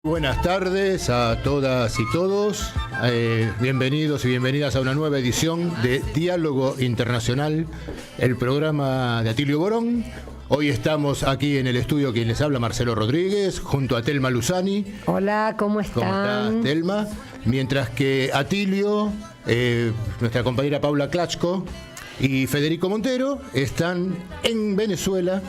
Buenas tardes a todas y todos. Bienvenidos y bienvenidas a una nueva edición de Diálogo Internacional, el programa de Atilio Borón. Hoy estamos aquí en el estudio, quien les habla, Marcelo Rodríguez, junto a Telma Luzani. Hola, ¿cómo están? ¿Cómo estás, Telma? Mientras que Atilio, nuestra compañera Paula Klachko y Federico Montero están en Venezuela,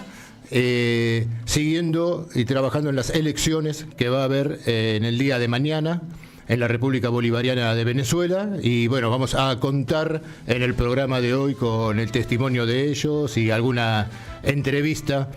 siguiendo y trabajando en las elecciones que va a haber en el día de mañana en la República Bolivariana de Venezuela. Y bueno, vamos a contar en el programa de hoy con el testimonio de ellos y alguna entrevista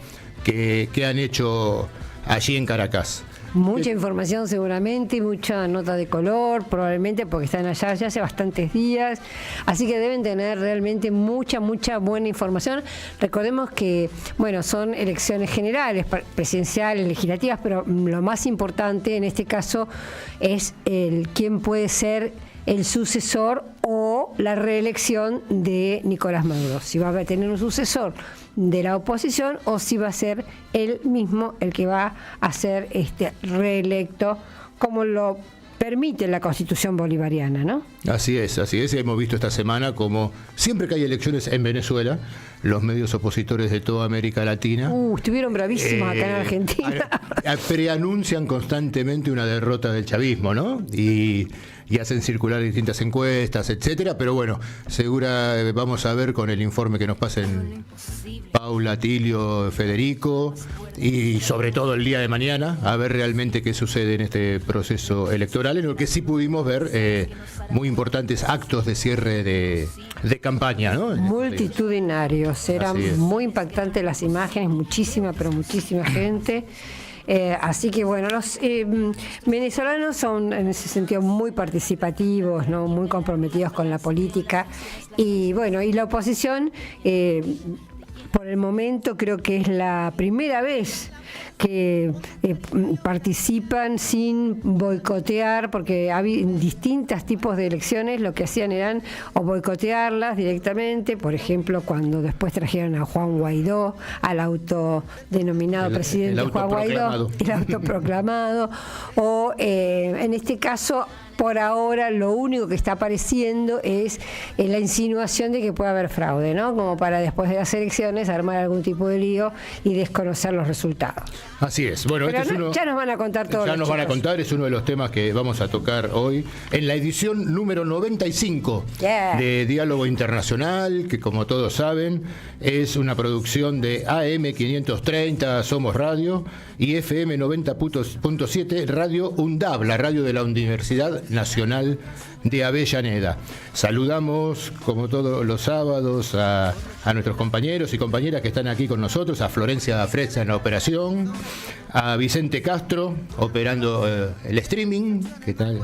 que han hecho allí en Caracas. Mucha información seguramente, mucha nota de color, probablemente porque están allá ya hace bastantes días, así que deben tener realmente mucha buena información. Recordemos que, bueno, son elecciones generales, presidenciales, legislativas, pero lo más importante en este caso es quién puede ser el sucesor o la reelección de Nicolás Maduro. Si va a tener un sucesor de la oposición o si va a ser él mismo el que va a ser reelecto, como lo permite la Constitución bolivariana, ¿no? Así es. Hemos visto esta semana como siempre que hay elecciones en Venezuela, los medios opositores de toda América Latina estuvieron bravísimos acá en Argentina. Preanuncian constantemente una derrota del chavismo, ¿no? Y hacen circular distintas encuestas, etcétera, pero bueno, vamos a ver con el informe que nos pasen Paula, Atilio, Federico, y sobre todo el día de mañana, a ver realmente qué sucede en este proceso electoral, en el que sí pudimos ver muy importantes actos de cierre de campaña, ¿no? Multitudinarios, eran muy impactantes las imágenes, muchísima gente. Así que bueno, los venezolanos son en ese sentido muy participativos, ¿no? Muy comprometidos con la política, y bueno, y la oposición por el momento creo que es la primera vez que participan sin boicotear, porque había distintos tipos de elecciones, lo que hacían eran o boicotearlas directamente, por ejemplo, cuando después trajeron a Juan Guaidó, al autodenominado presidente Juan Guaidó, el autoproclamado, o en este caso, por ahora lo único que está apareciendo es la insinuación de que puede haber fraude, ¿no? Como para después de las elecciones armar algún tipo de lío y desconocer los resultados. Así es. Bueno, pero ya nos van a contar todo. Ya nos van a contar, es uno de los temas que vamos a tocar hoy en la edición número 95 de Diálogo Internacional, que como todos saben es una producción de AM 530 Somos Radio y FM 90.7 Radio UNDAB, la radio de la Universidad Nacional de Avellaneda. Saludamos, como todos los sábados, a nuestros compañeros y compañeras que están aquí con nosotros, a Florencia Frezza en la operación, a Vicente Castro operando el streaming, ¿qué tal?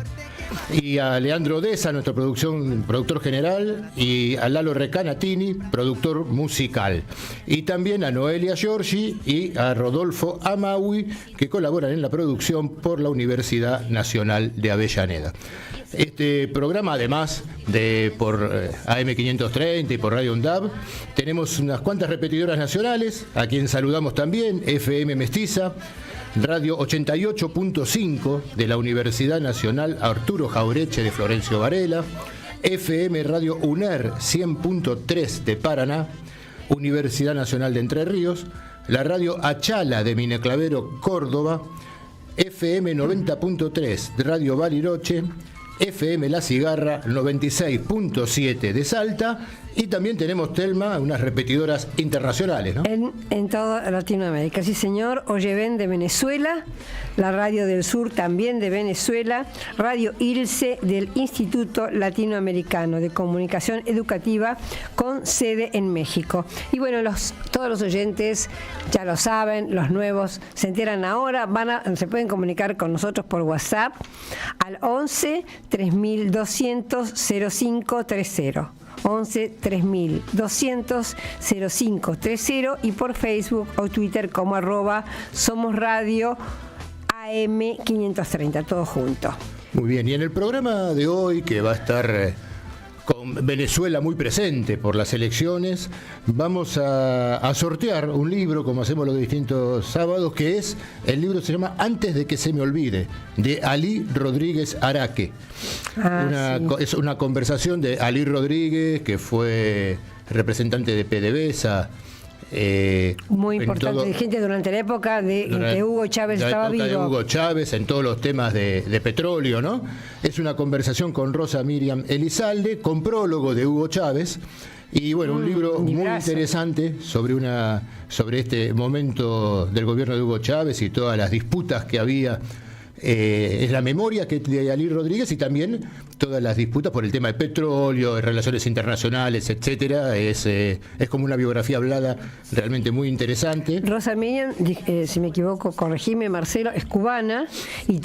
Y a Leandro Deza, nuestro productor general, y a Lalo Recanatini, productor musical. Y también a Noelia Giorgi y a Rodolfo Amaui, que colaboran en la producción por la Universidad Nacional de Avellaneda. Este programa, además de por AM 530 y por Radio UNDAB, tenemos unas cuantas repetidoras nacionales, a quien saludamos también, FM Mestiza, Radio 88.5 de la Universidad Nacional Arturo Jaureche de Florencio Varela, FM Radio UNER 100.3 de Paraná, Universidad Nacional de Entre Ríos, la Radio Achala de Mineclavero, Córdoba, FM 90.3 de Radio Bariloche, FM La Cigarra 96.7 de Salta, y también tenemos, Telma, unas repetidoras internacionales, ¿no? En toda Latinoamérica, sí señor. Oyeven de Venezuela, la Radio del Sur también de Venezuela, Radio ILSE del Instituto Latinoamericano de Comunicación Educativa con sede en México. Y bueno, todos los oyentes ya lo saben, los nuevos se enteran ahora, se pueden comunicar con nosotros por WhatsApp al 11 3200 0530. 11 3200 0530 y por Facebook o Twitter como @Somos Radio AM 530, todo junto. Muy bien, y en el programa de hoy, que va a estar con Venezuela muy presente por las elecciones, vamos a sortear un libro, como hacemos los distintos sábados, que es, el libro se llama Antes de que se me olvide, de Alí Rodríguez Araque. Es una conversación de Alí Rodríguez, que fue representante de PDVSA, muy importante dirigente durante la época de que Hugo Chávez estaba vivo. De Hugo Chávez en todos los temas de petróleo, ¿no? Es una conversación con Rosa Miriam Elizalde, con prólogo de Hugo Chávez. Y bueno, un libro muy interesante sobre este momento del gobierno de Hugo Chávez y todas las disputas que había. Es la memoria de Alí Rodríguez y también todas las disputas por el tema de petróleo, de relaciones internacionales, etcétera. Es como una biografía hablada realmente muy interesante. Rosa Miriam, si me equivoco, corregime, Marcelo, es cubana y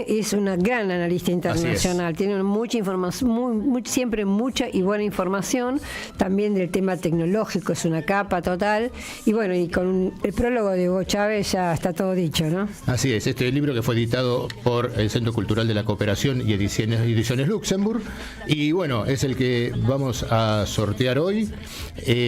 es una gran analista internacional. Tiene mucha información, siempre mucha y buena información, también del tema tecnológico, es una capa total. Y bueno, y con el prólogo de Hugo Chávez ya está todo dicho, ¿no? Así es, este libro que fue editado por el Centro Cultural de la Cooperación y Ediciones Luxemburg, y bueno, es el que vamos a sortear hoy.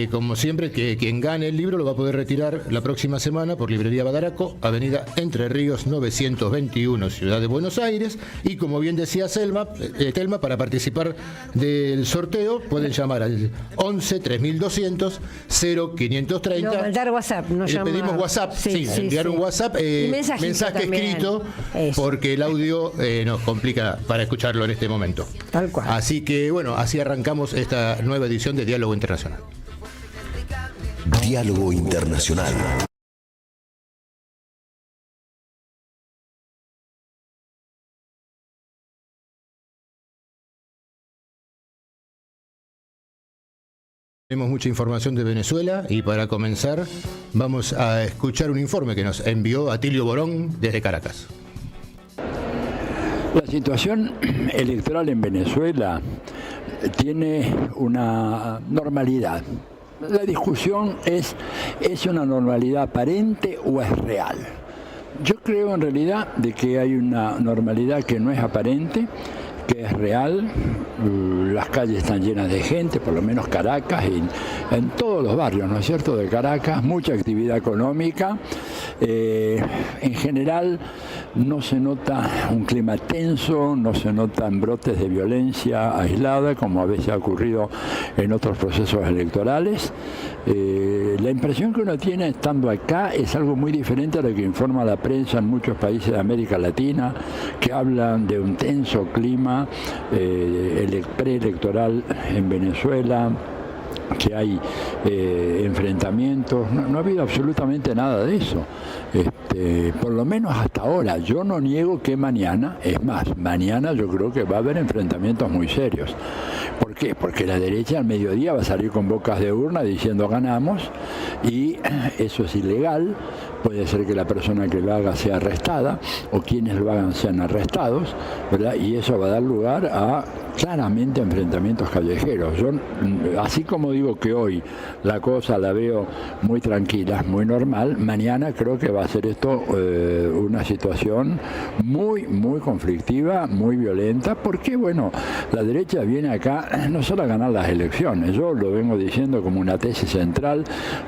Como siempre, que quien gane el libro lo va a poder retirar la próxima semana por Librería Badaraco, Avenida Entre Ríos 921, Ciudad de Buenos Aires. Y como bien decía Telma, para participar del sorteo pueden llamar al 11 3200 0530. No, mandar WhatsApp, no llamar. Pedimos WhatsApp, enviar un WhatsApp, mensaje escrito, porque el audio nos complica para escucharlo en este momento. Tal cual. Así que bueno, así arrancamos esta nueva edición de Diálogo Internacional. Diálogo Internacional. Tenemos mucha información de Venezuela y para comenzar vamos a escuchar un informe que nos envió Atilio Borón desde Caracas. La situación electoral en Venezuela tiene una normalidad. La discusión ¿es una normalidad aparente o es real? Yo creo en realidad de que hay una normalidad que no es aparente, que es real. Las calles están llenas de gente, por lo menos Caracas, y en todos los barrios, ¿no es cierto?, de Caracas, mucha actividad económica. En general no se nota un clima tenso, no se notan brotes de violencia aislada, como a veces ha ocurrido en otros procesos electorales. La impresión que uno tiene estando acá es algo muy diferente a lo que informa la prensa en muchos países de América Latina, que hablan de un tenso clima preelectoral en Venezuela, que hay enfrentamientos. No ha habido absolutamente nada de eso, por lo menos hasta ahora. Yo no niego que mañana, es más, mañana yo creo que va a haber enfrentamientos muy serios. ¿Por qué? Porque la derecha al mediodía va a salir con bocas de urna diciendo ganamos, y eso es ilegal. Puede ser que la persona que lo haga sea arrestada o quienes lo hagan sean arrestados, ¿verdad? Y eso va a dar lugar a claramente enfrentamientos callejeros. Yo, así como digo que hoy la cosa la veo muy tranquila, muy normal, mañana creo que va a ser esto una situación muy, muy conflictiva, muy violenta, porque bueno, la derecha viene acá no solo a ganar las elecciones. Yo lo vengo diciendo como una tesis central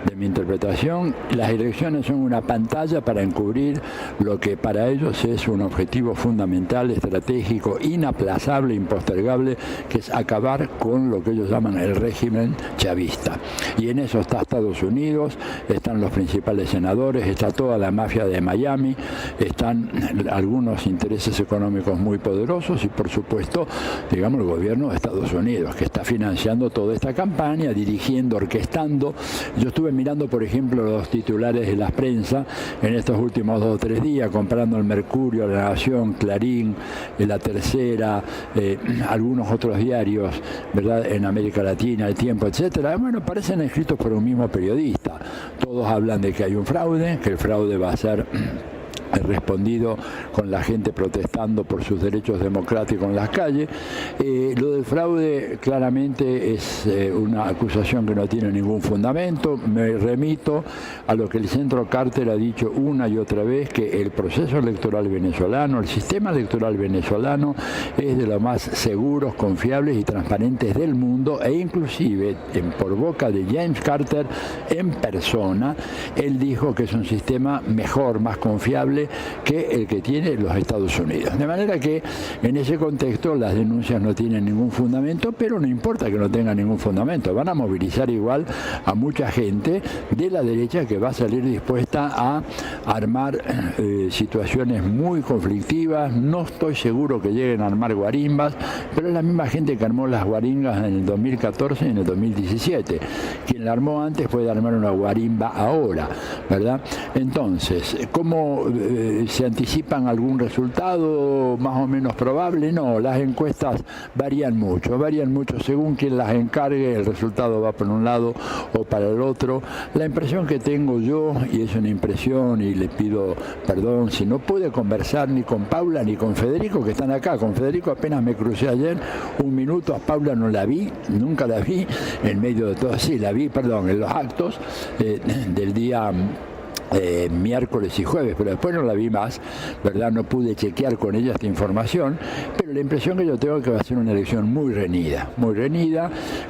de mi interpretación. Las elecciones son una pantalla para encubrir lo que para ellos es un objetivo fundamental, estratégico, inaplazable, impostergable, que es acabar con lo que ellos llaman el régimen chavista. Y en eso está Estados Unidos, están los principales senadores, está toda la mafia de Miami, están algunos intereses económicos muy poderosos y por supuesto, digamos, el gobierno de Estados Unidos, que está financiando toda esta campaña, dirigiendo, orquestando. Yo estuve mirando, por ejemplo, los titulares de la prensa en estos últimos 2 o 3 días, comprando el Mercurio, La Nación, Clarín, La Tercera, algunos otros diarios, ¿verdad?, en América Latina, El Tiempo, etcétera. Bueno, parecen escritos por un mismo periodista. Todos hablan de que hay un fraude, que el fraude va a ser respondido con la gente protestando por sus derechos democráticos en las calles. Lo del fraude claramente es una acusación que no tiene ningún fundamento. Me remito a lo que el Centro Carter ha dicho una y otra vez, que el proceso electoral venezolano, el sistema electoral venezolano es de los más seguros, confiables y transparentes del mundo, e inclusive por boca de James Carter en persona, él dijo que es un sistema mejor, más confiable que el que tiene los Estados Unidos. De manera que en ese contexto las denuncias no tienen ningún fundamento, pero no importa que no tengan ningún fundamento, van a movilizar igual a mucha gente de la derecha que va a salir dispuesta a armar situaciones muy conflictivas. No estoy seguro que lleguen a armar guarimbas, pero es la misma gente que armó las guaringas en el 2014 y en el 2017. Quien la armó antes puede armar una guarimba ahora, ¿verdad? Entonces, ¿cómo se anticipan algún resultado más o menos probable? No, las encuestas varían mucho según quien las encargue, el resultado va por un lado o para el otro. La impresión que tengo yo, y es una impresión y le pido perdón si no pude conversar ni con Paula ni con Federico, que están acá. Con Federico apenas me crucé ayer un minuto, a Paula no la vi, nunca la vi en medio de todo, sí la vi, perdón, en los actos del día miércoles y jueves, pero después no la vi más, ¿verdad? No pude chequear con ella esta información, pero la impresión que yo tengo es que va a ser una elección muy reñida,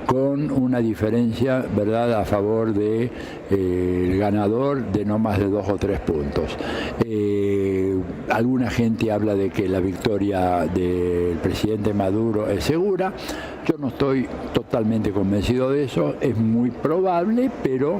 con una diferencia, ¿verdad?, a favor de el ganador de no más de 2 o 3 puntos. Alguna gente habla de que la victoria del presidente Maduro es segura. Yo no estoy totalmente convencido de eso, es muy probable, pero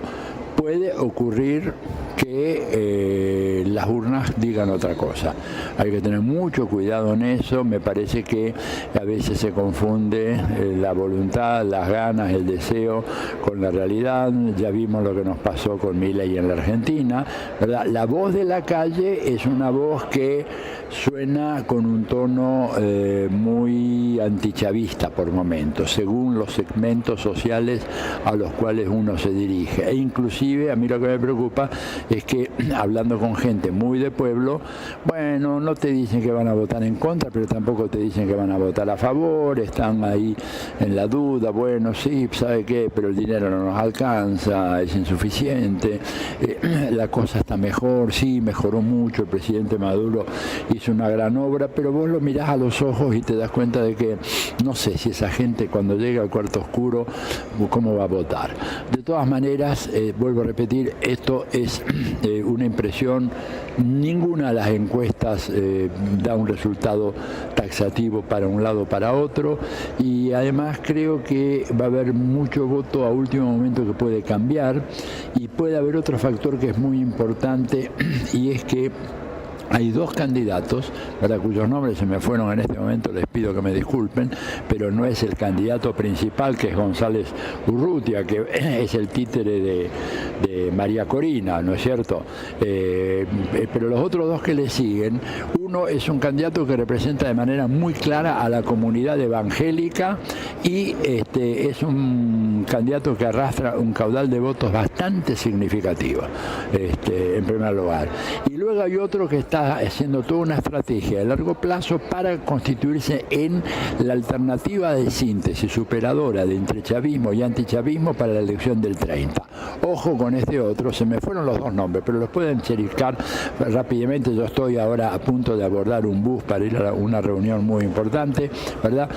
puede ocurrir que las urnas digan otra cosa. Hay que tener mucho cuidado en eso. Me parece que a veces se confunde la voluntad, las ganas, el deseo con la realidad. Ya vimos lo que nos pasó con Milei en la Argentina, ¿verdad? La voz de la calle es una voz que suena con un tono muy antichavista por momentos, según los segmentos sociales a los cuales uno se dirige. E inclusive a mí lo que me preocupa es que, hablando con gente muy de pueblo, bueno, no te dicen que van a votar en contra, pero tampoco te dicen que van a votar a favor, están ahí en la duda, bueno, sí, ¿sabe qué? Pero el dinero no nos alcanza, es insuficiente, la cosa está mejor, sí, mejoró mucho, el presidente Maduro hizo una gran obra, pero vos lo mirás a los ojos y te das cuenta de que no sé si esa gente cuando llega al cuarto oscuro, cómo va a votar. De todas maneras, vuelvo a repetir, esto es una impresión, ninguna de las encuestas da un resultado taxativo para un lado o para otro, y además creo que va a haber mucho voto a último momento que puede cambiar, y puede haber otro factor que es muy importante, y es que hay 2 candidatos, ¿verdad?, cuyos nombres se me fueron en este momento, les pido que me disculpen, pero no es el candidato principal, que es González Urrutia, que es el títere de María Corina, ¿no es cierto? Pero los otros 2 que le siguen, uno es un candidato que representa de manera muy clara a la comunidad evangélica y es un candidato que arrastra un caudal de votos bastante significativo, en primer lugar. Y luego hay otro que está haciendo toda una estrategia de largo plazo para constituirse en la alternativa de síntesis superadora de entre chavismo y antichavismo para la elección del 30. Ojo con este otro, se me fueron los 2 nombres, pero los pueden checar rápidamente. Yo estoy ahora a punto de abordar un bus para ir a una reunión muy importante, ¿verdad?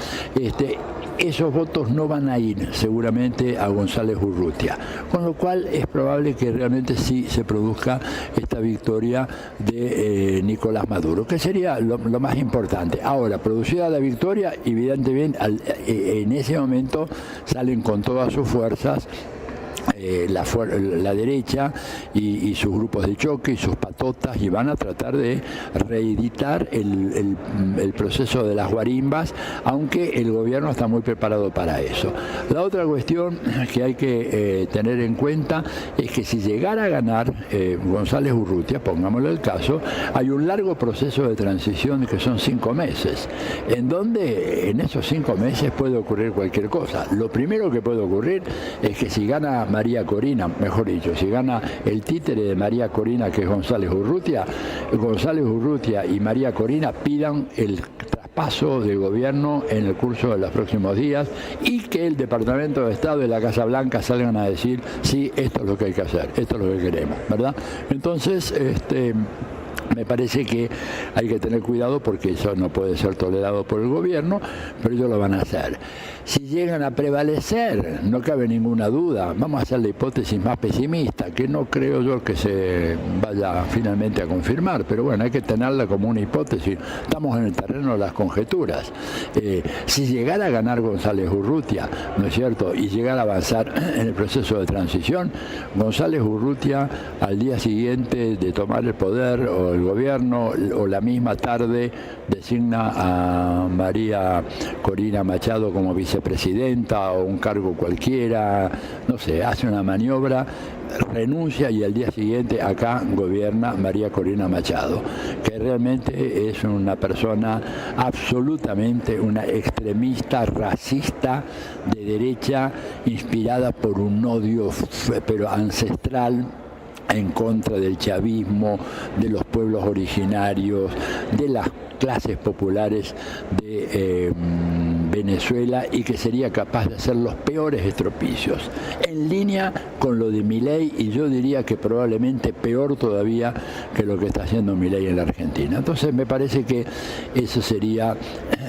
Esos votos no van a ir seguramente a González Urrutia, con lo cual es probable que realmente sí se produzca esta victoria de Nicolás Maduro, que sería lo más importante. Ahora, producida la victoria, evidentemente en ese momento salen con todas sus fuerzas la derecha y sus grupos de choque y sus patotas, y van a tratar de reeditar el proceso de las guarimbas, aunque el gobierno está muy preparado para eso. La otra cuestión que hay que tener en cuenta es que si llegara a ganar González Urrutia, pongámosle el caso, hay un largo proceso de transición que son 5 meses, en donde en esos 5 meses puede ocurrir cualquier cosa. Lo primero que puede ocurrir es que si gana María María Corina, mejor dicho, si gana el títere de María Corina, que es González Urrutia y María Corina pidan el traspaso del gobierno en el curso de los próximos días y que el Departamento de Estado y la Casa Blanca salgan a decir, sí, esto es lo que hay que hacer, esto es lo que queremos, ¿verdad? Entonces, me parece que hay que tener cuidado porque eso no puede ser tolerado por el gobierno, pero ellos lo van a hacer. Si llegan a prevalecer, no cabe ninguna duda, vamos a hacer la hipótesis más pesimista, que no creo yo que se vaya finalmente a confirmar, pero bueno, hay que tenerla como una hipótesis. Estamos en el terreno de las conjeturas. Si llegara a ganar González Urrutia, ¿no es cierto?, y llegara a avanzar en el proceso de transición, González Urrutia al día siguiente de tomar el poder o el gobierno o la misma tarde designa a María Corina Machado como vicepresidenta o un cargo cualquiera, no sé, hace una maniobra, renuncia y al día siguiente acá gobierna María Corina Machado, que realmente es una persona absolutamente una extremista, racista, de derecha, inspirada por un odio pero ancestral en contra del chavismo, de los pueblos originarios, de las clases populares de Venezuela y que sería capaz de hacer los peores estropicios, en línea con lo de Milei y yo diría que probablemente peor todavía que lo que está haciendo Milei en la Argentina. Entonces me parece que eso sería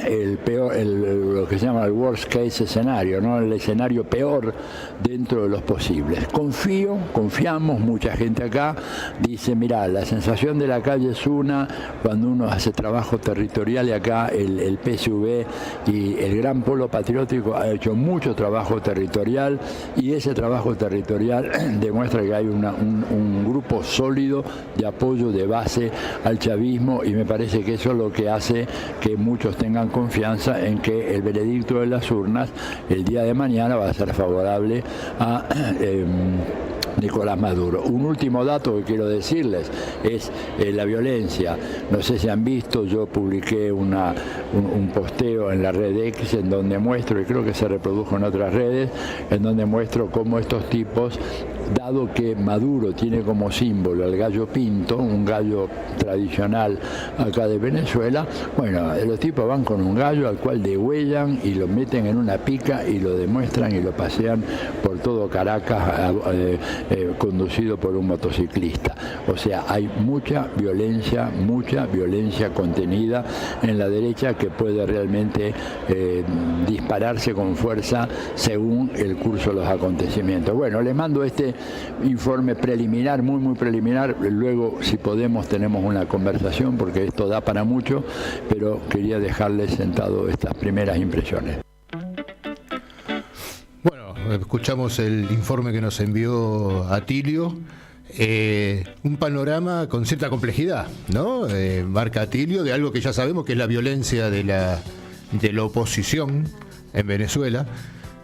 el peor, lo que se llama el worst case escenario, ¿no? El escenario peor dentro de los posibles. Confiamos, mucha gente acá dice, mirá, la sensación de la calle es una, cuando uno hace trabajo territorial y acá el PSV y el Gran Polo Patriótico ha hecho mucho trabajo territorial y ese trabajo territorial demuestra que hay un grupo sólido de apoyo de base al chavismo y me parece que eso es lo que hace que muchos tengan confianza en que el veredicto de las urnas el día de mañana va a ser favorable a Nicolás Maduro. Un último dato que quiero decirles es la violencia. No sé si han visto, yo publiqué un posteo en la red X en donde muestro, y creo que se reprodujo en otras redes, en donde muestro cómo estos tipos, dado que Maduro tiene como símbolo el gallo pinto, un gallo tradicional acá de Venezuela, bueno, los tipos van con un gallo al cual degüellan y lo meten en una pica y lo demuestran y lo pasean por todo Caracas conducido por un motociclista. O sea, hay mucha violencia contenida en la derecha que puede realmente dispararse con fuerza según el curso de los acontecimientos. Bueno, les mando este informe preliminar, muy preliminar, luego si podemos tenemos una conversación porque esto da para mucho, pero quería dejarles sentado estas primeras impresiones. Bueno, escuchamos el informe que nos envió Atilio, un panorama con cierta complejidad, ¿no? Marca Atilio de algo que ya sabemos que es la violencia de la oposición en Venezuela.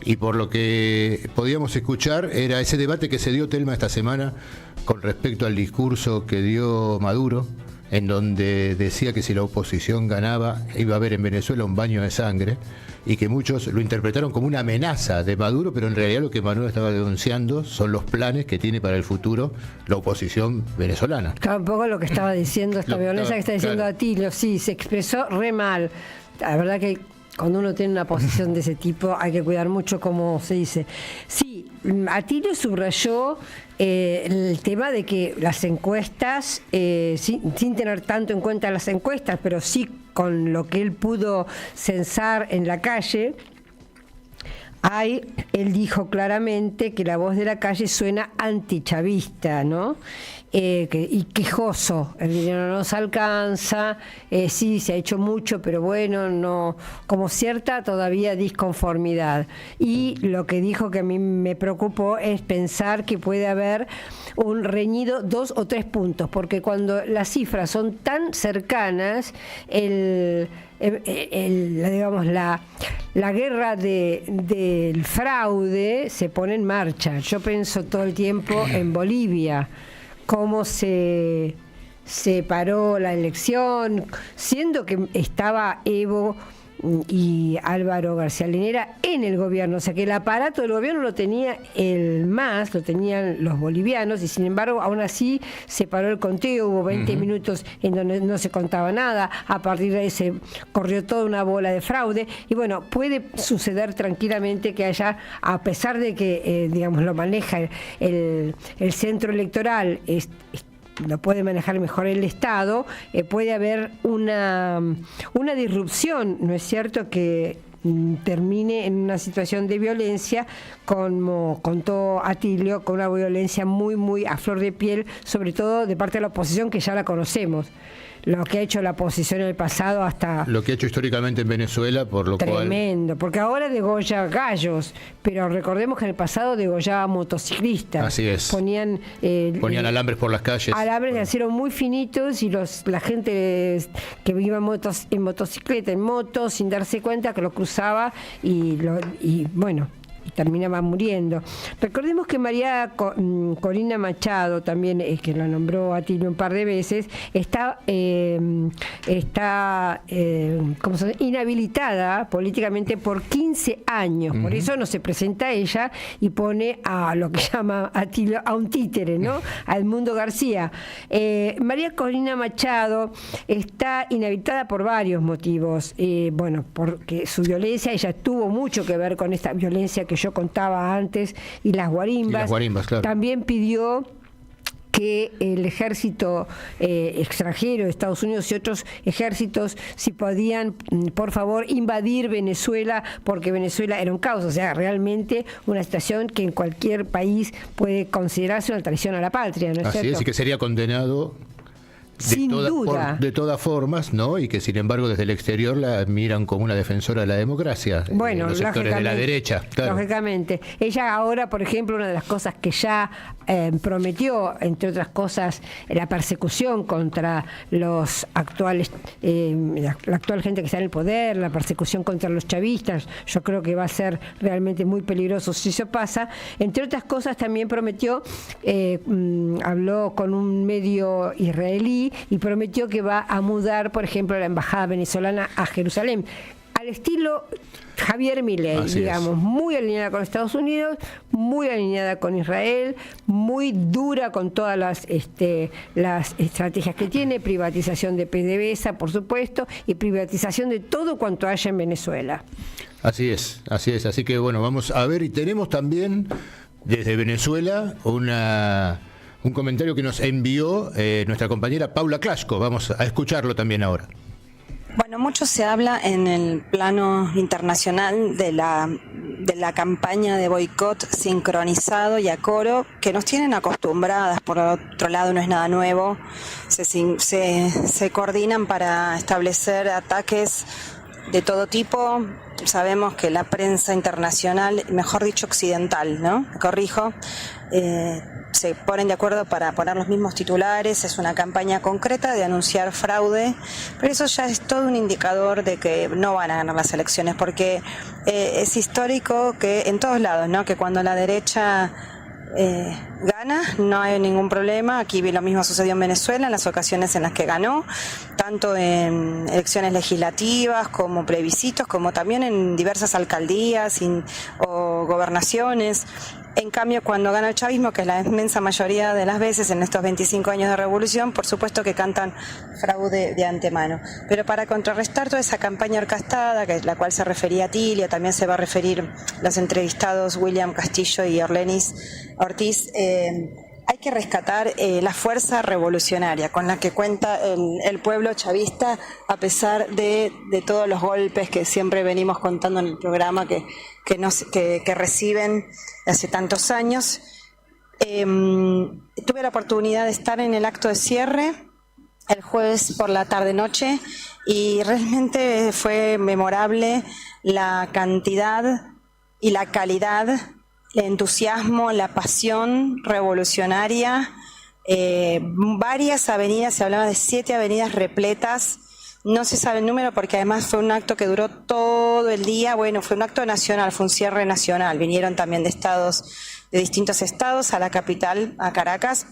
Y por lo que podíamos escuchar era ese debate que se dio, Telma, esta semana con respecto al discurso que dio Maduro, en donde decía que si la oposición ganaba iba a haber en Venezuela un baño de sangre y que muchos lo interpretaron como una amenaza de Maduro, pero en realidad lo que Maduro estaba denunciando son los planes que tiene para el futuro la oposición venezolana. Claro, un poco lo que estaba diciendo, esta violencia que está diciendo Atilio, sí, se expresó re mal. La verdad que cuando uno tiene una posición de ese tipo hay que cuidar mucho cómo se dice. Sí, Atilio subrayó el tema de que las encuestas, sin tener tanto en cuenta las encuestas, pero sí con lo que él pudo censar en la calle, él dijo claramente que la voz de la calle suena antichavista, ¿no? Y quejoso, el dinero no nos alcanza, sí, se ha hecho mucho, pero bueno, no, como cierta todavía disconformidad. Y lo que dijo que a mí me preocupó es pensar que puede haber un reñido 2 o 3 puntos, porque cuando las cifras son tan cercanas, digamos la guerra del fraude se pone en marcha. Yo pienso todo el tiempo en Bolivia, cómo se paró la elección, siendo que estaba Evo y Álvaro García Linera en el gobierno, o sea que el aparato del gobierno lo tenía el MAS, lo tenían los bolivianos, y sin embargo aún así se paró el conteo, hubo 20 minutos en donde no se contaba nada, a partir de ahí se corrió toda una bola de fraude, y bueno, puede suceder tranquilamente que haya, a pesar de que digamos lo maneja el centro electoral, lo puede manejar mejor el Estado, puede haber una disrupción, ¿no es cierto?, que termine en una situación de violencia, como contó Atilio, con una violencia muy, muy a flor de piel, sobre todo de parte de la oposición, que ya la conocemos. Lo que ha hecho la oposición en el pasado hasta... Lo que ha hecho históricamente en Venezuela, por lo cual... Tremendo, porque ahora degolla gallos, pero recordemos que en el pasado degollaba motociclistas. Así es. Ponían alambres por las calles. Alambres que hicieron muy finitos, y la gente que iba en motocicleta, en moto, sin darse cuenta, que lo cruzaba y terminaba muriendo. Recordemos que María Corina Machado, también que la nombró Atilio un par de veces, está inhabilitada políticamente por 15 años. Por eso no se presenta ella y pone a lo que llama Atilio a un títere, ¿no? A Edmundo García. María Corina Machado está inhabilitada por varios motivos. Porque su violencia, ella tuvo mucho que ver con esta violencia que yo contaba antes, y las guarimbas. Claro. También pidió que el ejército extranjero de Estados Unidos y otros ejércitos, si podían, por favor, invadir Venezuela, porque Venezuela era un caos, o sea, realmente una situación que en cualquier país puede considerarse una traición a la patria, ¿no es cierto? Así es, y que sería condenado sin duda. De todas formas, ¿no? Y que sin embargo desde el exterior la miran como una defensora de la democracia. Bueno, los sectores de la derecha. Claro. Lógicamente. Ella ahora, por ejemplo, una de las cosas que ya prometió, entre otras cosas, la persecución contra los actuales, la actual gente que está en el poder, la persecución contra los chavistas. Yo creo que va a ser realmente muy peligroso si eso pasa. Entre otras cosas, también prometió, habló con un medio israelí, y prometió que va a mudar, por ejemplo, la embajada venezolana a Jerusalén, al estilo Javier Milei, digamos, muy alineada con Estados Unidos, muy alineada con Israel, muy dura con todas las estrategias que tiene, privatización de PDVSA, por supuesto, y privatización de todo cuanto haya en Venezuela. Así es, así que bueno, vamos a ver, y tenemos también desde Venezuela un comentario que nos envió nuestra compañera Paula Clasco. Vamos a escucharlo también ahora. Bueno, mucho se habla en el plano internacional de la campaña de boicot sincronizado y a coro, que nos tienen acostumbradas. Por otro lado, no es nada nuevo. Se coordinan para establecer ataques de todo tipo. Sabemos que la prensa internacional, mejor dicho occidental, ¿no? Me corrijo, se ponen de acuerdo para poner los mismos titulares. Es una campaña concreta de anunciar fraude, pero eso ya es todo un indicador de que no van a ganar las elecciones, porque es histórico que en todos lados, ¿no?, que cuando la derecha gana no hay ningún problema. Aquí lo mismo sucedió en Venezuela en las ocasiones en las que ganó, tanto en elecciones legislativas como plebiscitos, como también en diversas alcaldías o gobernaciones. En cambio, cuando gana el chavismo, que es la inmensa mayoría de las veces en estos 25 años de revolución, por supuesto que cantan fraude de antemano. Pero para contrarrestar toda esa campaña orquestada, que es la cual se refería a Tilio, también se va a referir los entrevistados William Castillo y Orlenis Ortiz, hay que rescatar la fuerza revolucionaria con la que cuenta el pueblo chavista, a pesar de todos los golpes que siempre venimos contando en el programa que reciben hace tantos años. Tuve la oportunidad de estar en el acto de cierre el jueves por la tarde-noche y realmente fue memorable la cantidad y la calidad, el entusiasmo, la pasión revolucionaria. Varias avenidas, se hablaba de 7 avenidas repletas. No se sabe el número porque además fue un acto que duró todo el día. Bueno, fue un acto nacional, fue un cierre nacional. Vinieron también de distintos estados a la capital, a Caracas.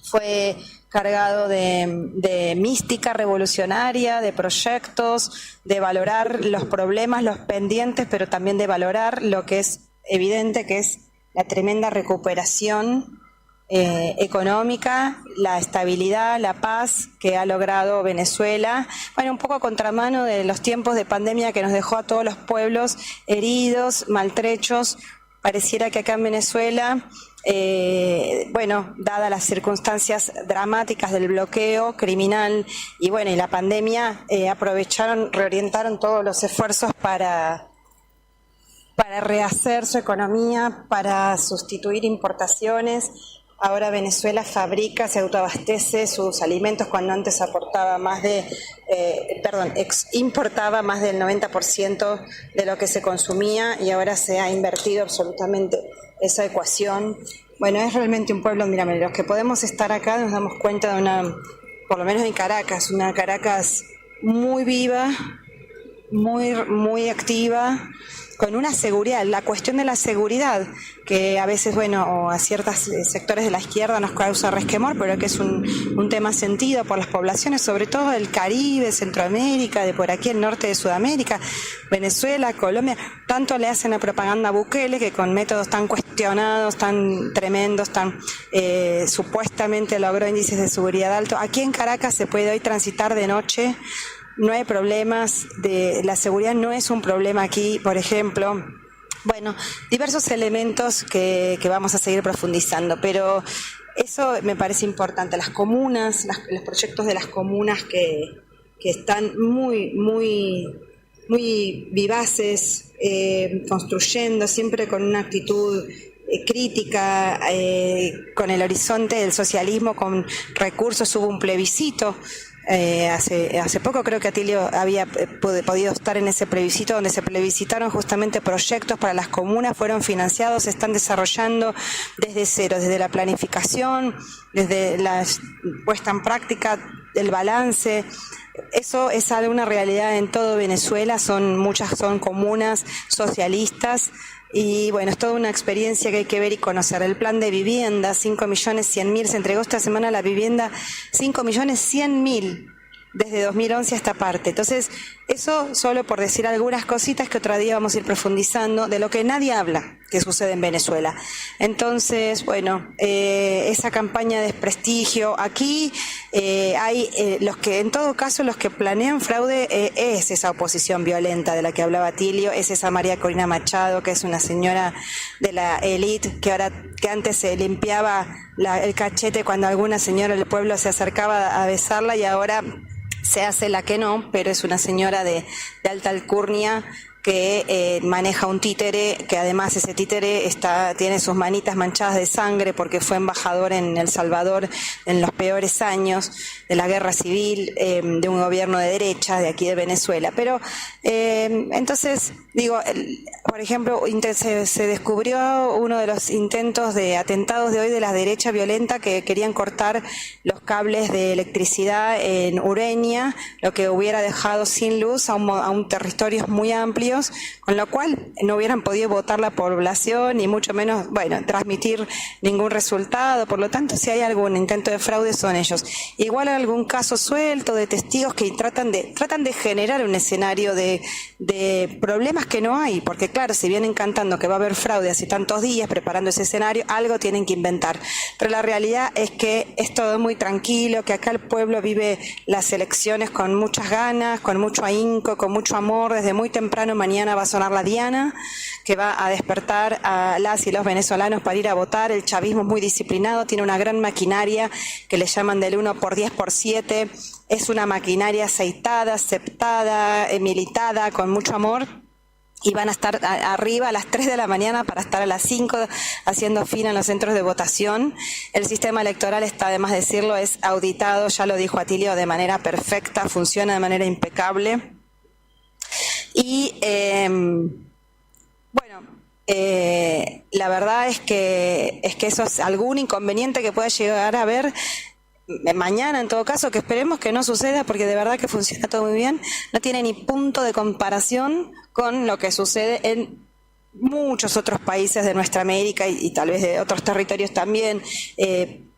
Fue cargado de mística revolucionaria, de proyectos, de valorar los problemas, los pendientes, pero también de valorar lo que es evidente, que es la tremenda recuperación económica, la estabilidad, la paz que ha logrado Venezuela. Bueno, un poco a contramano de los tiempos de pandemia que nos dejó a todos los pueblos heridos, maltrechos. Pareciera que acá en Venezuela, dadas las circunstancias dramáticas del bloqueo criminal y la pandemia, reorientaron todos los esfuerzos para rehacer su economía, para sustituir importaciones. Ahora Venezuela fabrica, se autoabastece sus alimentos cuando antes importaba más del 90% de lo que se consumía, y ahora se ha invertido absolutamente esa ecuación. Bueno, es realmente un pueblo admirable. Los que podemos estar acá nos damos cuenta de por lo menos en Caracas, una Caracas muy viva, muy activa, con una seguridad, la cuestión de la seguridad, que a veces, a ciertos sectores de la izquierda nos causa resquemor, pero que es un tema sentido por las poblaciones, sobre todo del Caribe, Centroamérica, de por aquí el norte de Sudamérica, Venezuela, Colombia. Tanto le hacen la propaganda a Bukele, que con métodos tan cuestionados, tan tremendos, supuestamente logró índices de seguridad altos. Aquí en Caracas se puede hoy transitar de noche. No hay problemas, la seguridad no es un problema aquí, por ejemplo. Diversos elementos que vamos a seguir profundizando, pero eso me parece importante. Las comunas, los proyectos de las comunas que están muy vivaces, construyendo siempre con una actitud crítica, con el horizonte del socialismo, con recursos. Hubo un plebiscito. Hace poco creo que Atilio había podido estar en ese plebiscito, donde se plebiscitaron justamente proyectos para las comunas, fueron financiados, se están desarrollando desde cero, desde la planificación, desde la puesta en práctica, el balance. Eso es una realidad en todo Venezuela, son comunas socialistas. Y es toda una experiencia que hay que ver y conocer. El plan de vivienda, 5.100.000, se entregó esta semana la vivienda, 5.100.000 desde 2011 a esta parte. Entonces, eso solo por decir algunas cositas que otro día vamos a ir profundizando de lo que nadie habla que sucede en Venezuela. Entonces, esa campaña de desprestigio, aquí hay los que, en todo caso, los que planean fraude es esa oposición violenta de la que hablaba Tilio, es esa María Corina Machado, que es una señora de la élite, que antes se limpiaba el cachete cuando alguna señora del pueblo se acercaba a besarla, y ahora se hace la que no, pero es una señora de alta alcurnia que maneja un títere, que además ese títere tiene sus manitas manchadas de sangre porque fue embajador en El Salvador en los peores años de la guerra civil, de un gobierno de derecha de aquí de Venezuela. Pero entonces, por ejemplo, se descubrió uno de los intentos de atentados de hoy de la derecha violenta, que querían cortar los cables de electricidad en Ureña, lo que hubiera dejado sin luz a un territorios muy amplios, con lo cual no hubieran podido votar la población y mucho menos, transmitir ningún resultado. Por lo tanto, si hay algún intento de fraude, son ellos. Igual hay algún caso suelto de testigos que tratan de generar un escenario de problemas que no hay, porque claro, si vienen cantando que va a haber fraude hace tantos días preparando ese escenario, algo tienen que inventar. Pero la realidad es que es todo muy tranquilo, que acá el pueblo vive las elecciones con muchas ganas, con mucho ahínco, con mucho amor. Desde muy temprano mañana va a sonar la Diana, que va a despertar a las y los venezolanos para ir a votar. El chavismo es muy disciplinado, tiene una gran maquinaria que le llaman del 1x10x7. Es una maquinaria aceitada, aceptada, militada, con mucho amor. Y van a estar arriba a las 3 de la mañana para estar a las 5 haciendo fila en los centros de votación. El sistema electoral está, además de decirlo, es auditado, ya lo dijo Atilio, de manera perfecta, funciona de manera impecable. Y la verdad es que eso es algún inconveniente que pueda llegar a haber mañana, en todo caso, que esperemos que no suceda, porque de verdad que funciona todo muy bien. No tiene ni punto de comparación con lo que sucede en muchos otros países de nuestra América y tal vez de otros territorios también.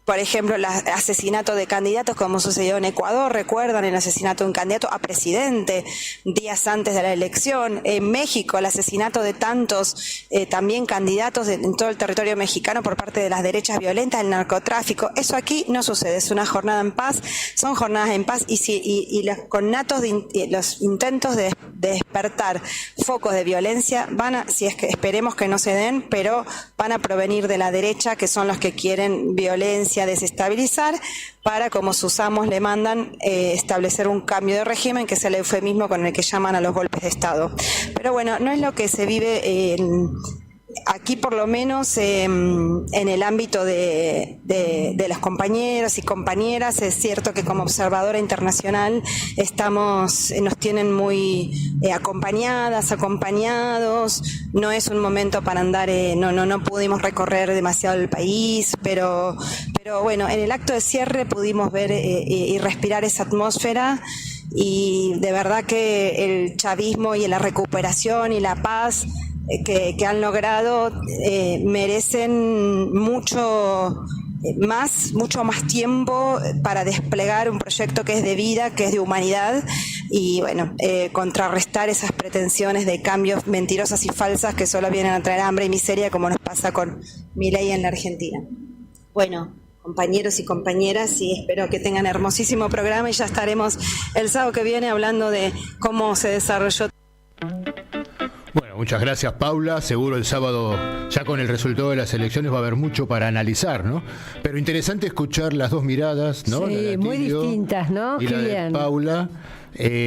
por ejemplo, el asesinato de candidatos como sucedió en Ecuador, recuerdan el asesinato de un candidato a presidente días antes de la elección. En México, el asesinato de tantos también candidatos en todo el territorio mexicano por parte de las derechas violentas, el narcotráfico. Eso aquí no sucede, es una jornada en paz, son jornadas en paz y los connatos los intentos de despertar focos de violencia si es que esperemos que no se den, pero van a provenir de la derecha, que son los que quieren violencia, desestabilizar, para, como sus amos le mandan, establecer un cambio de régimen, que es el eufemismo con el que llaman a los golpes de Estado. Pero bueno, no es lo que se vive aquí, por lo menos en el ámbito de los compañeros y compañeras. Es cierto que como observadora internacional nos tienen muy acompañados. No es un momento para andar, no pudimos recorrer demasiado el país, pero bueno, en el acto de cierre pudimos ver y respirar esa atmósfera. Y de verdad que el chavismo y la recuperación y la paz que han logrado merecen mucho más tiempo para desplegar un proyecto que es de vida, que es de humanidad, y bueno, contrarrestar esas pretensiones de cambios mentirosas y falsas que solo vienen a traer hambre y miseria, como nos pasa con Milei en la Argentina. Bueno, compañeros y compañeras, y espero que tengan hermosísimo programa, y ya estaremos el sábado que viene hablando de cómo se desarrolló. Bueno, muchas gracias, Paula. Seguro el sábado, ya con el resultado de las elecciones, va a haber mucho para analizar, ¿no? Pero interesante escuchar las dos miradas, ¿no? Sí, muy distintas, ¿no? Y Qué la bien. de Paula.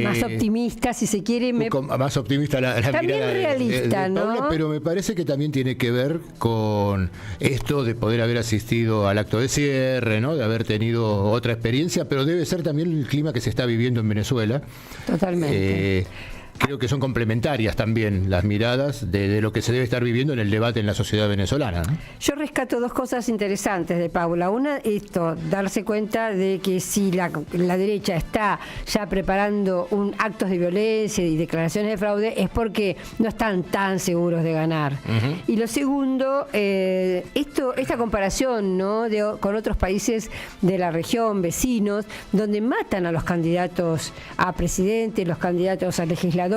Más optimista, si se quiere. Más optimista la también mirada realista, de Paula, ¿no? pero me parece que también tiene que ver con esto de poder haber asistido al acto de cierre, ¿no? De haber tenido otra experiencia, pero debe ser también el clima que se está viviendo en Venezuela. Totalmente. Creo que son complementarias también las miradas de lo que se debe estar viviendo en el debate en la sociedad venezolana, ¿no? Yo rescato dos cosas interesantes de Paula. Una, darse cuenta de que si la derecha está ya preparando actos de violencia y declaraciones de fraude, es porque no están tan seguros de ganar. Uh-huh. Y lo segundo, esta comparación, ¿no? con otros países de la región, vecinos, donde matan a los candidatos a presidente, los candidatos a legisladores,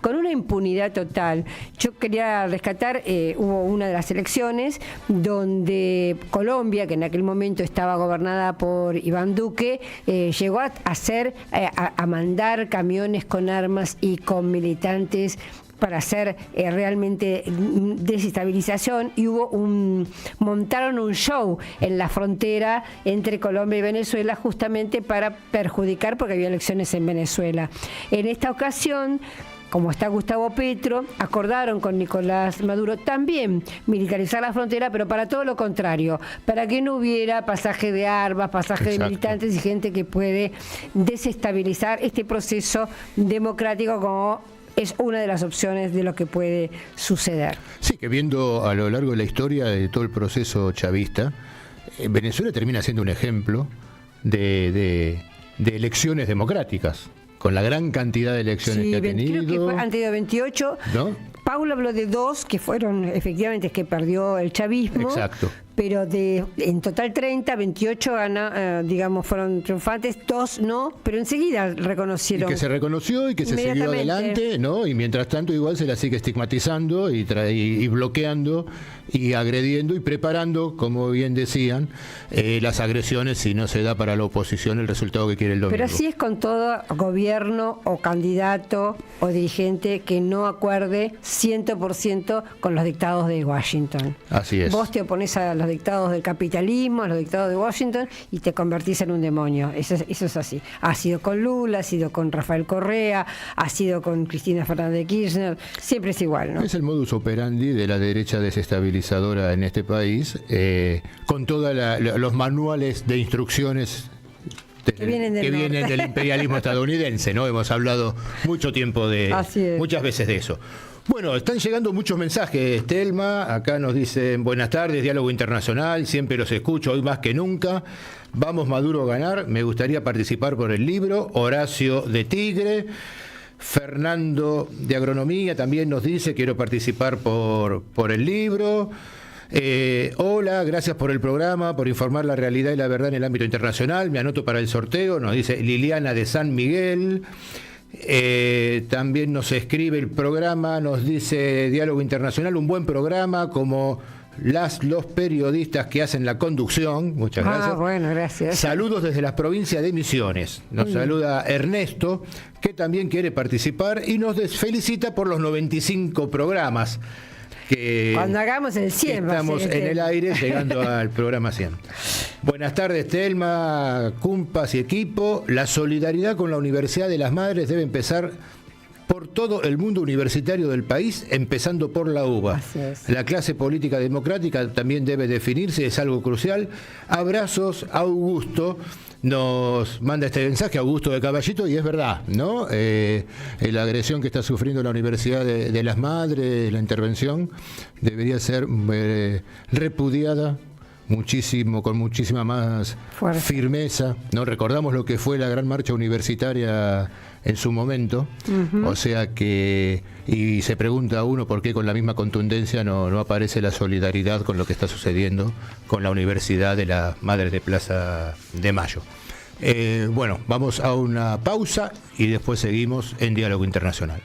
con una impunidad total. Yo quería rescatar, hubo una de las elecciones donde Colombia, que en aquel momento estaba gobernada por Iván Duque, llegó a mandar camiones con armas y con militantes para hacer realmente desestabilización, y montaron un show en la frontera entre Colombia y Venezuela justamente para perjudicar, porque había elecciones en Venezuela. En esta ocasión, como está Gustavo Petro, acordaron con Nicolás Maduro también militarizar la frontera, pero para todo lo contrario, para que no hubiera pasaje de armas, pasaje de militantes y gente que puede desestabilizar este proceso democrático, como es una de las opciones de lo que puede suceder. Sí, que viendo a lo largo de la historia de todo el proceso chavista, Venezuela termina siendo un ejemplo de elecciones democráticas, con la gran cantidad de elecciones que ha tenido. Creo que han tenido 28. ¿No? Paula habló de 2 que fueron efectivamente que perdió el chavismo. Exacto. Pero en total 30, 28 fueron triunfantes, 2 no, pero enseguida reconocieron. Y que se reconoció y que se siguió adelante, ¿no? Y mientras tanto igual se la sigue estigmatizando y bloqueando y agrediendo y preparando, como bien decían, las agresiones si no se da para la oposición el resultado que quiere el domingo. Pero así es con todo gobierno o candidato o dirigente que no acuerde 100% con los dictados de Washington. Así es. Vos te opones a los dictados del capitalismo, a los dictados de Washington, y te convertís en un demonio. Eso es así. Ha sido con Lula, ha sido con Rafael Correa, ha sido con Cristina Fernández de Kirchner, siempre es igual, ¿no? Es el modus operandi de la derecha desestabilizadora en este país, con todos los manuales de instrucciones que vienen del imperialismo estadounidense, ¿no? Hemos hablado mucho tiempo muchas veces de eso. Bueno, están llegando muchos mensajes, Telma. Acá nos dicen: buenas tardes, Diálogo Internacional, siempre los escucho, hoy más que nunca. Vamos Maduro a ganar, me gustaría participar por el libro. Horacio de Tigre. Fernando de Agronomía también nos dice: quiero participar por el libro. Hola, gracias por el programa, por informar la realidad y la verdad en el ámbito internacional. Me anoto para el sorteo, nos dice Liliana de San Miguel. También nos escribe el programa, nos dice Diálogo Internacional, un buen programa como los periodistas que hacen la conducción. Muchas gracias. Bueno, gracias. Saludos desde la provincia de Misiones. Nos saluda Ernesto, que también quiere participar y nos felicita por los 95 programas. Que cuando hagamos el 100 estamos en el aire llegando al programa 100. Buenas tardes, Telma, Cumpas y equipo. La solidaridad con la Universidad de las Madres debe empezar por todo el mundo universitario del país, empezando por la UBA. La clase política democrática también debe definirse, es algo crucial. Abrazos, Augusto. Nos manda este mensaje Augusto de Caballito, y es verdad, ¿no? La agresión que está sufriendo la Universidad de las Madres, la intervención, debería ser repudiada con muchísima más firmeza, ¿no? Recordamos lo que fue la gran marcha universitaria en su momento, o sea que, y se pregunta a uno por qué con la misma contundencia no aparece la solidaridad con lo que está sucediendo con la Universidad de las Madres de Plaza de Mayo. Bueno, vamos a una pausa y después seguimos en Diálogo Internacional.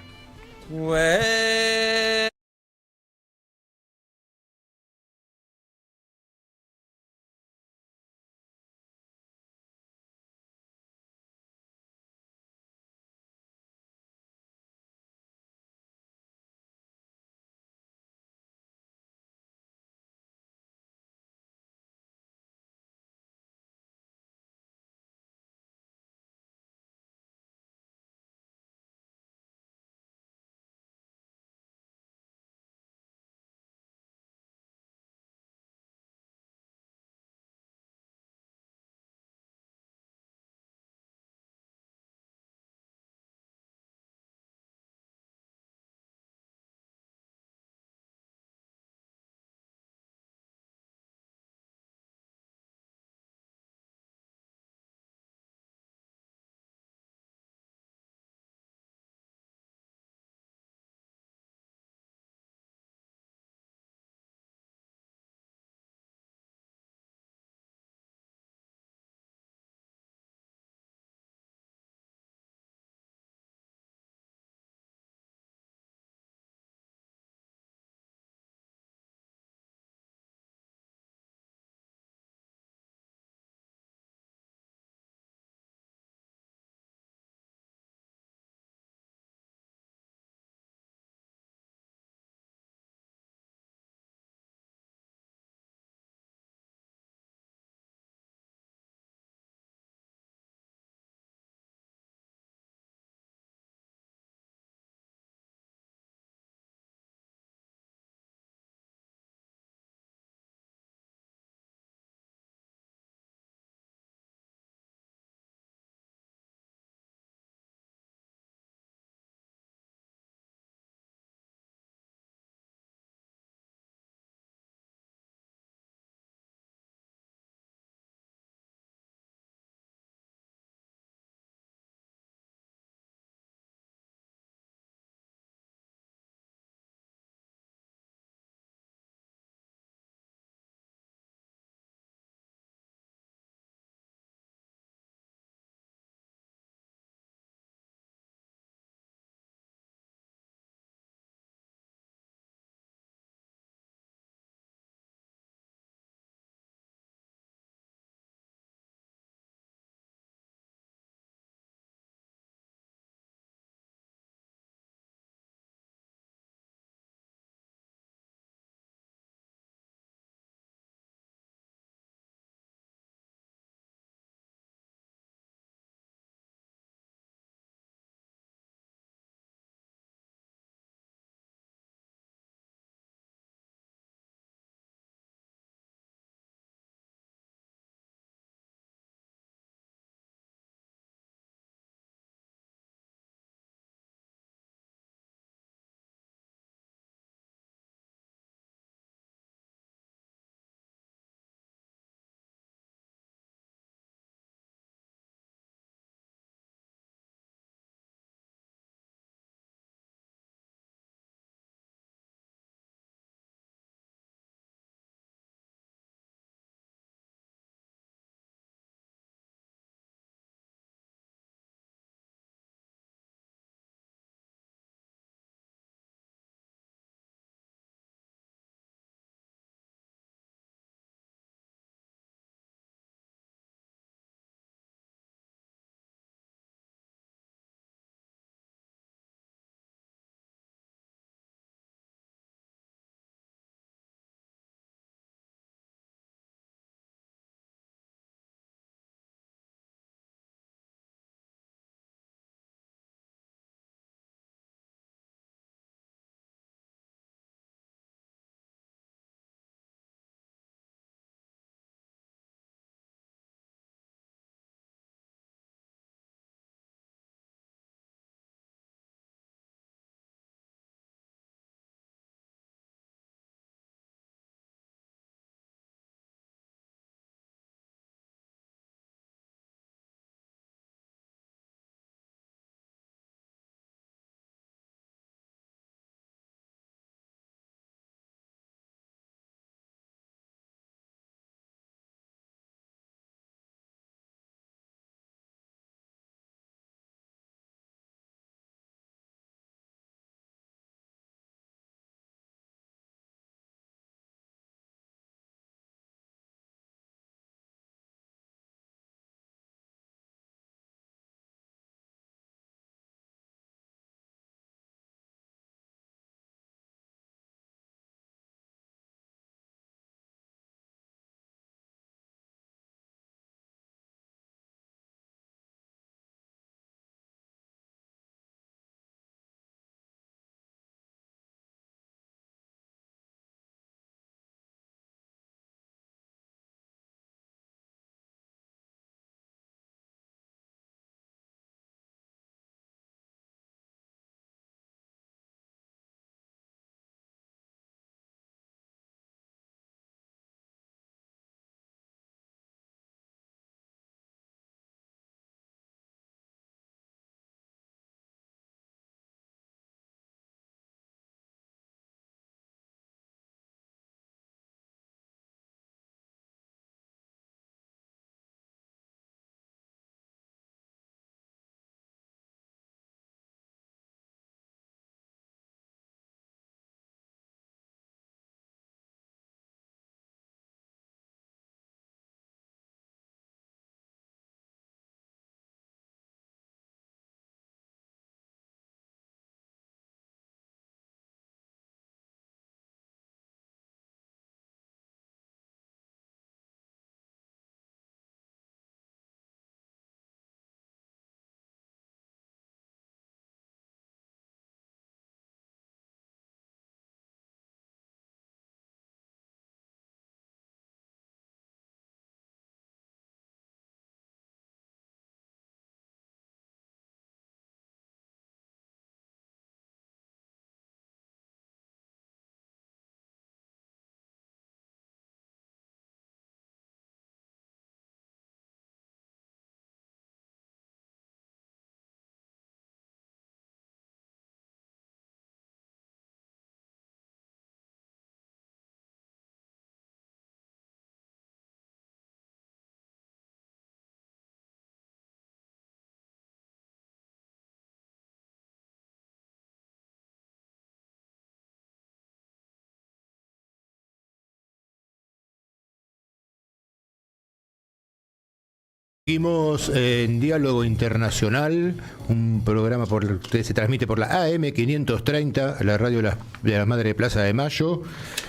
Seguimos en Diálogo Internacional, un programa que se transmite por la AM 530, la radio de la Madre de Plaza de Mayo,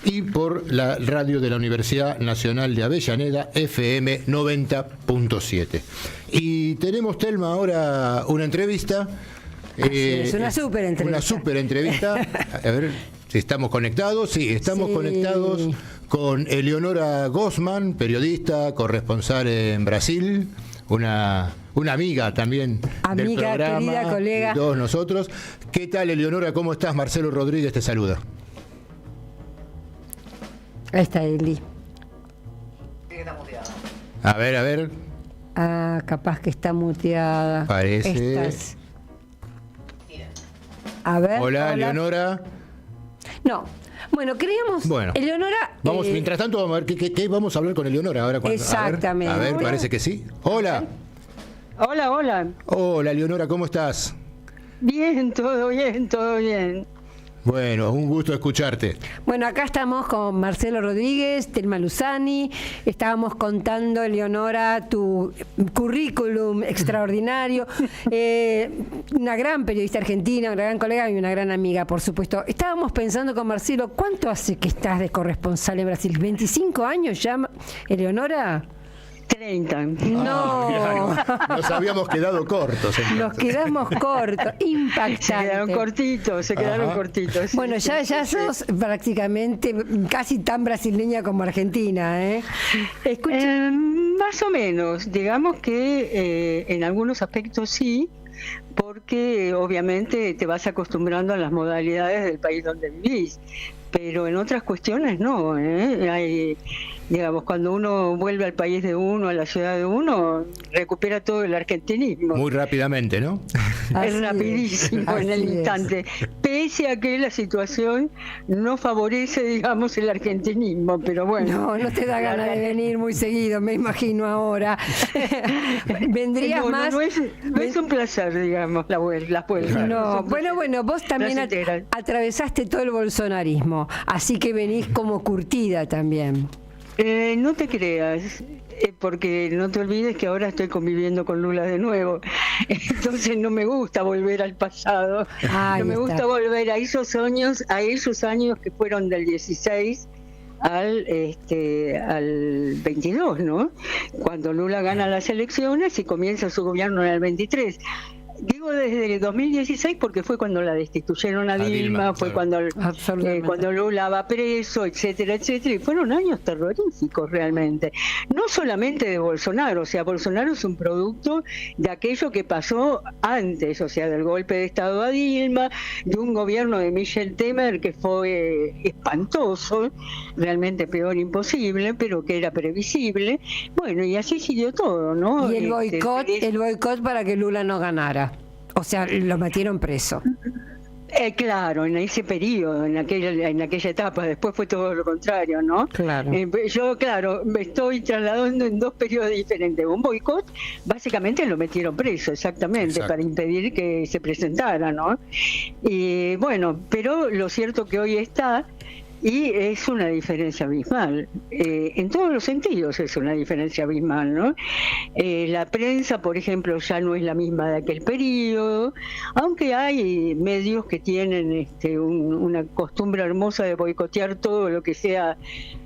y por la radio de la Universidad Nacional de Avellaneda, FM 90.7. Y tenemos, Telma, ahora una entrevista. Es una súper entrevista. Una súper entrevista. A ver si estamos conectados. Sí, estamos conectados con Eleonora Gosman, periodista, corresponsal en Brasil. Una amiga también del programa, querida, colega. De todos nosotros. ¿Qué tal, Eleonora? ¿Cómo estás? Marcelo Rodríguez te saluda. Ahí está Eli. A ver. Ah, capaz que está muteada. Parece. A ver. Hola, Eleonora. No. Bueno, queríamos... Bueno, Eleonora... Vamos, mientras tanto, vamos a ver qué vamos a hablar con Eleonora ahora. Exactamente. A ver, parece que sí. Hola. Hola. Hola, Eleonora, ¿cómo estás? Bien, todo bien. Bueno, un gusto escucharte. Bueno, acá estamos con Marcelo Rodríguez, Telma Luzani. Estábamos contando, Eleonora, tu currículum extraordinario. Una gran periodista argentina, una gran colega y una gran amiga, por supuesto. Estábamos pensando con Marcelo, ¿cuánto hace que estás de corresponsal en Brasil? ¿25 años ya, Eleonora? 30. No. Mirá, nos habíamos quedado cortos. Entonces. Nos quedamos cortos, impactante. Se quedaron cortitos. Bueno, ya sos prácticamente casi tan brasileña como argentina, ¿eh? Más o menos, digamos que en algunos aspectos sí, porque obviamente te vas acostumbrando a las modalidades del país donde vivís, pero en otras cuestiones no, ¿eh? Digamos, cuando uno vuelve al país de uno, a la ciudad de uno, recupera todo el argentinismo. Muy rápidamente, ¿no? Es rapidísimo en el instante. Pese a que la situación no favorece, digamos, el argentinismo, pero bueno. No te da ganas de venir muy seguido, me imagino ahora. ¿Vendrías más? No es un placer, digamos, la vuelta. No, bueno, vos también atravesaste todo el bolsonarismo, así que venís como curtida también. No te creas, porque no te olvides que ahora estoy conviviendo con Lula de nuevo, entonces no me gusta volver al pasado, no me gusta volver a esos años que fueron del 16 al 22, ¿no? Cuando Lula gana las elecciones y comienza su gobierno en el 23. Digo desde el 2016 porque fue cuando la destituyeron a Dilma, fue cuando Lula va preso, etcétera, y fueron años terroríficos realmente. No solamente de Bolsonaro, o sea, Bolsonaro es un producto de aquello que pasó antes, o sea, del golpe de Estado a Dilma, de un gobierno de Michel Temer que fue espantoso, realmente peor imposible, pero que era previsible. Bueno, y así siguió todo, ¿no? Y el boicot para que Lula no ganara. O sea, lo metieron preso. Claro, en ese periodo, en aquella etapa, después fue todo lo contrario, ¿no? Claro. Yo, me estoy trasladando en dos periodos diferentes. Un boicot, básicamente lo metieron preso, exactamente, para impedir que se presentara, ¿no? Y bueno, pero lo cierto que hoy está... Y es una diferencia abismal, en todos los sentidos es una diferencia abismal, ¿no? La prensa, por ejemplo, ya no es la misma de aquel periodo, aunque hay medios que tienen una costumbre hermosa de boicotear todo lo que sea,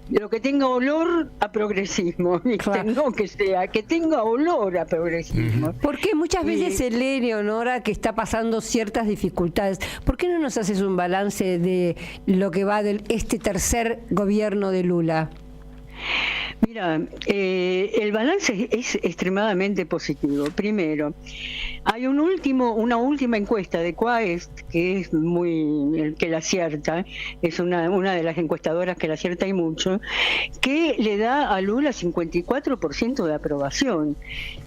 lo que tenga olor a progresismo, claro. No que tenga olor a progresismo. Porque muchas veces se lee, Eleonora, que está pasando ciertas dificultades. ¿Por qué no nos haces un balance de lo que va de este tercer gobierno de Lula? Mira, el balance es extremadamente positivo. Primero, hay una última encuesta de Quaest, que es que la acierta, es una de las encuestadoras que la acierta y mucho, que le da a Lula 54% de aprobación.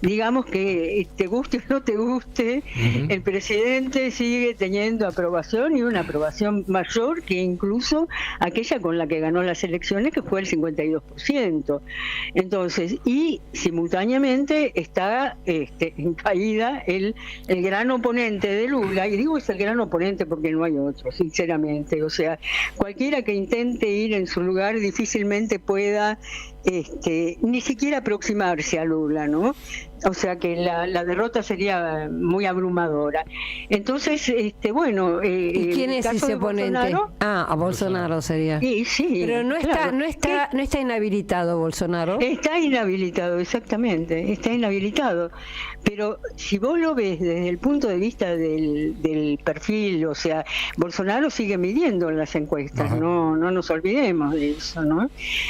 Digamos que te guste o no te guste, el presidente sigue teniendo aprobación, y una aprobación mayor que incluso aquella con la que ganó las elecciones, que fue el 52%. Entonces, y simultáneamente está en caída el gran oponente de Lula, y digo es el gran oponente porque no hay otro, sinceramente. O sea, cualquiera que intente ir en su lugar difícilmente pueda ni siquiera aproximarse a Lula, ¿no? O sea que la derrota sería muy abrumadora. Entonces, bueno... ¿Y quién es ese oponente? A Bolsonaro sería. Sí, pero no está inhabilitado Bolsonaro. Está inhabilitado, exactamente, está inhabilitado. Pero si vos lo ves desde el punto de vista del perfil, o sea, Bolsonaro sigue midiendo en las encuestas, no nos olvidemos de eso, ¿no?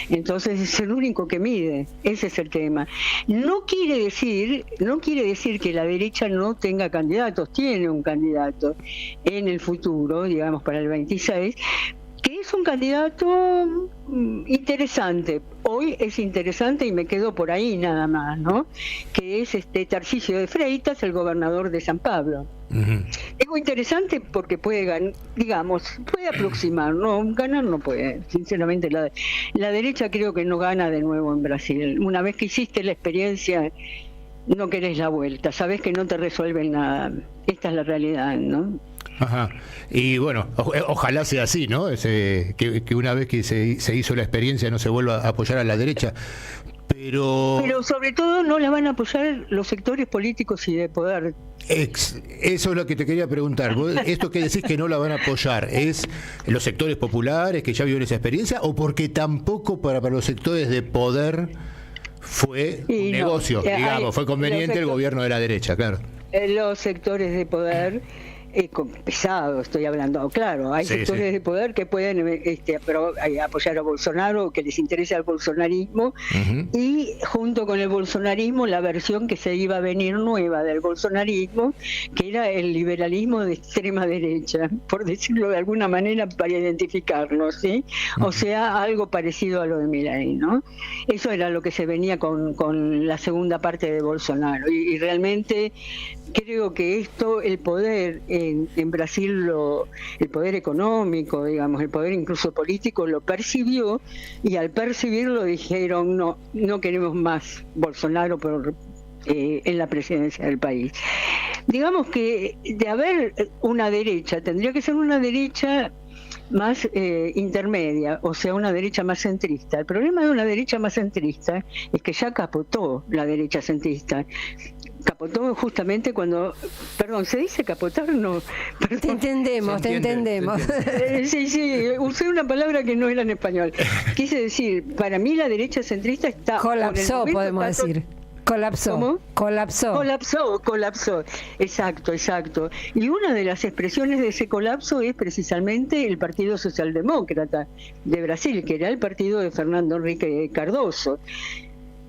Entonces es el único que mide, ese es el tema. No quiere decir que la derecha no tenga candidatos, tiene un candidato en el futuro, digamos para el 26, que es un candidato interesante. Hoy es interesante y me quedo por ahí nada más, ¿no? Que es Tarcisio de Freitas, el gobernador de San Pablo. Digo interesante porque puede ganar, digamos, puede aproximar, no ganar no puede. Sinceramente la derecha creo que no gana de nuevo en Brasil. Una vez que hiciste la experiencia, no querés la vuelta, sabés que no te resuelven nada. Esta es la realidad, ¿no? Ajá. Y bueno, ojalá sea así, ¿no? Que una vez que se hizo la experiencia no se vuelva a apoyar a la derecha. Pero sobre todo no la van a apoyar los sectores políticos y de poder. Eso es lo que te quería preguntar. ¿Esto que decís que no la van a apoyar es los sectores populares que ya vieron esa experiencia o porque tampoco para los sectores de poder fue un negocio, digamos, fue conveniente el gobierno de la derecha, claro? Los sectores de poder pesado, estoy hablando, claro, hay sectores de poder que pueden apoyar a Bolsonaro, que les interesa el bolsonarismo, y junto con el bolsonarismo la versión que se iba a venir nueva del bolsonarismo, que era el liberalismo de extrema derecha, por decirlo de alguna manera para identificarnos, ¿sí? O sea, algo parecido a lo de Milei, ¿no? Eso era lo que se venía con la segunda parte de Bolsonaro, y realmente creo que el poder en Brasil, el poder económico, digamos, el poder incluso político lo percibió, y al percibirlo dijeron no queremos más Bolsonaro en la presidencia del país. Digamos que de haber una derecha, tendría que ser una derecha más intermedia, o sea, una derecha más centrista. El problema de una derecha más centrista es que ya capotó la derecha centrista. Capotó justamente cuando... Perdón, ¿se dice capotar? No. Perdón. Te entendemos. Sí, usé una palabra que no era en español. Quise decir, para mí la derecha centrista está... Colapsó, podemos decir. Colapsó. ¿Cómo? Colapsó. Exacto. Y una de las expresiones de ese colapso es precisamente el Partido Socialdemócrata de Brasil, que era el partido de Fernando Henrique Cardoso.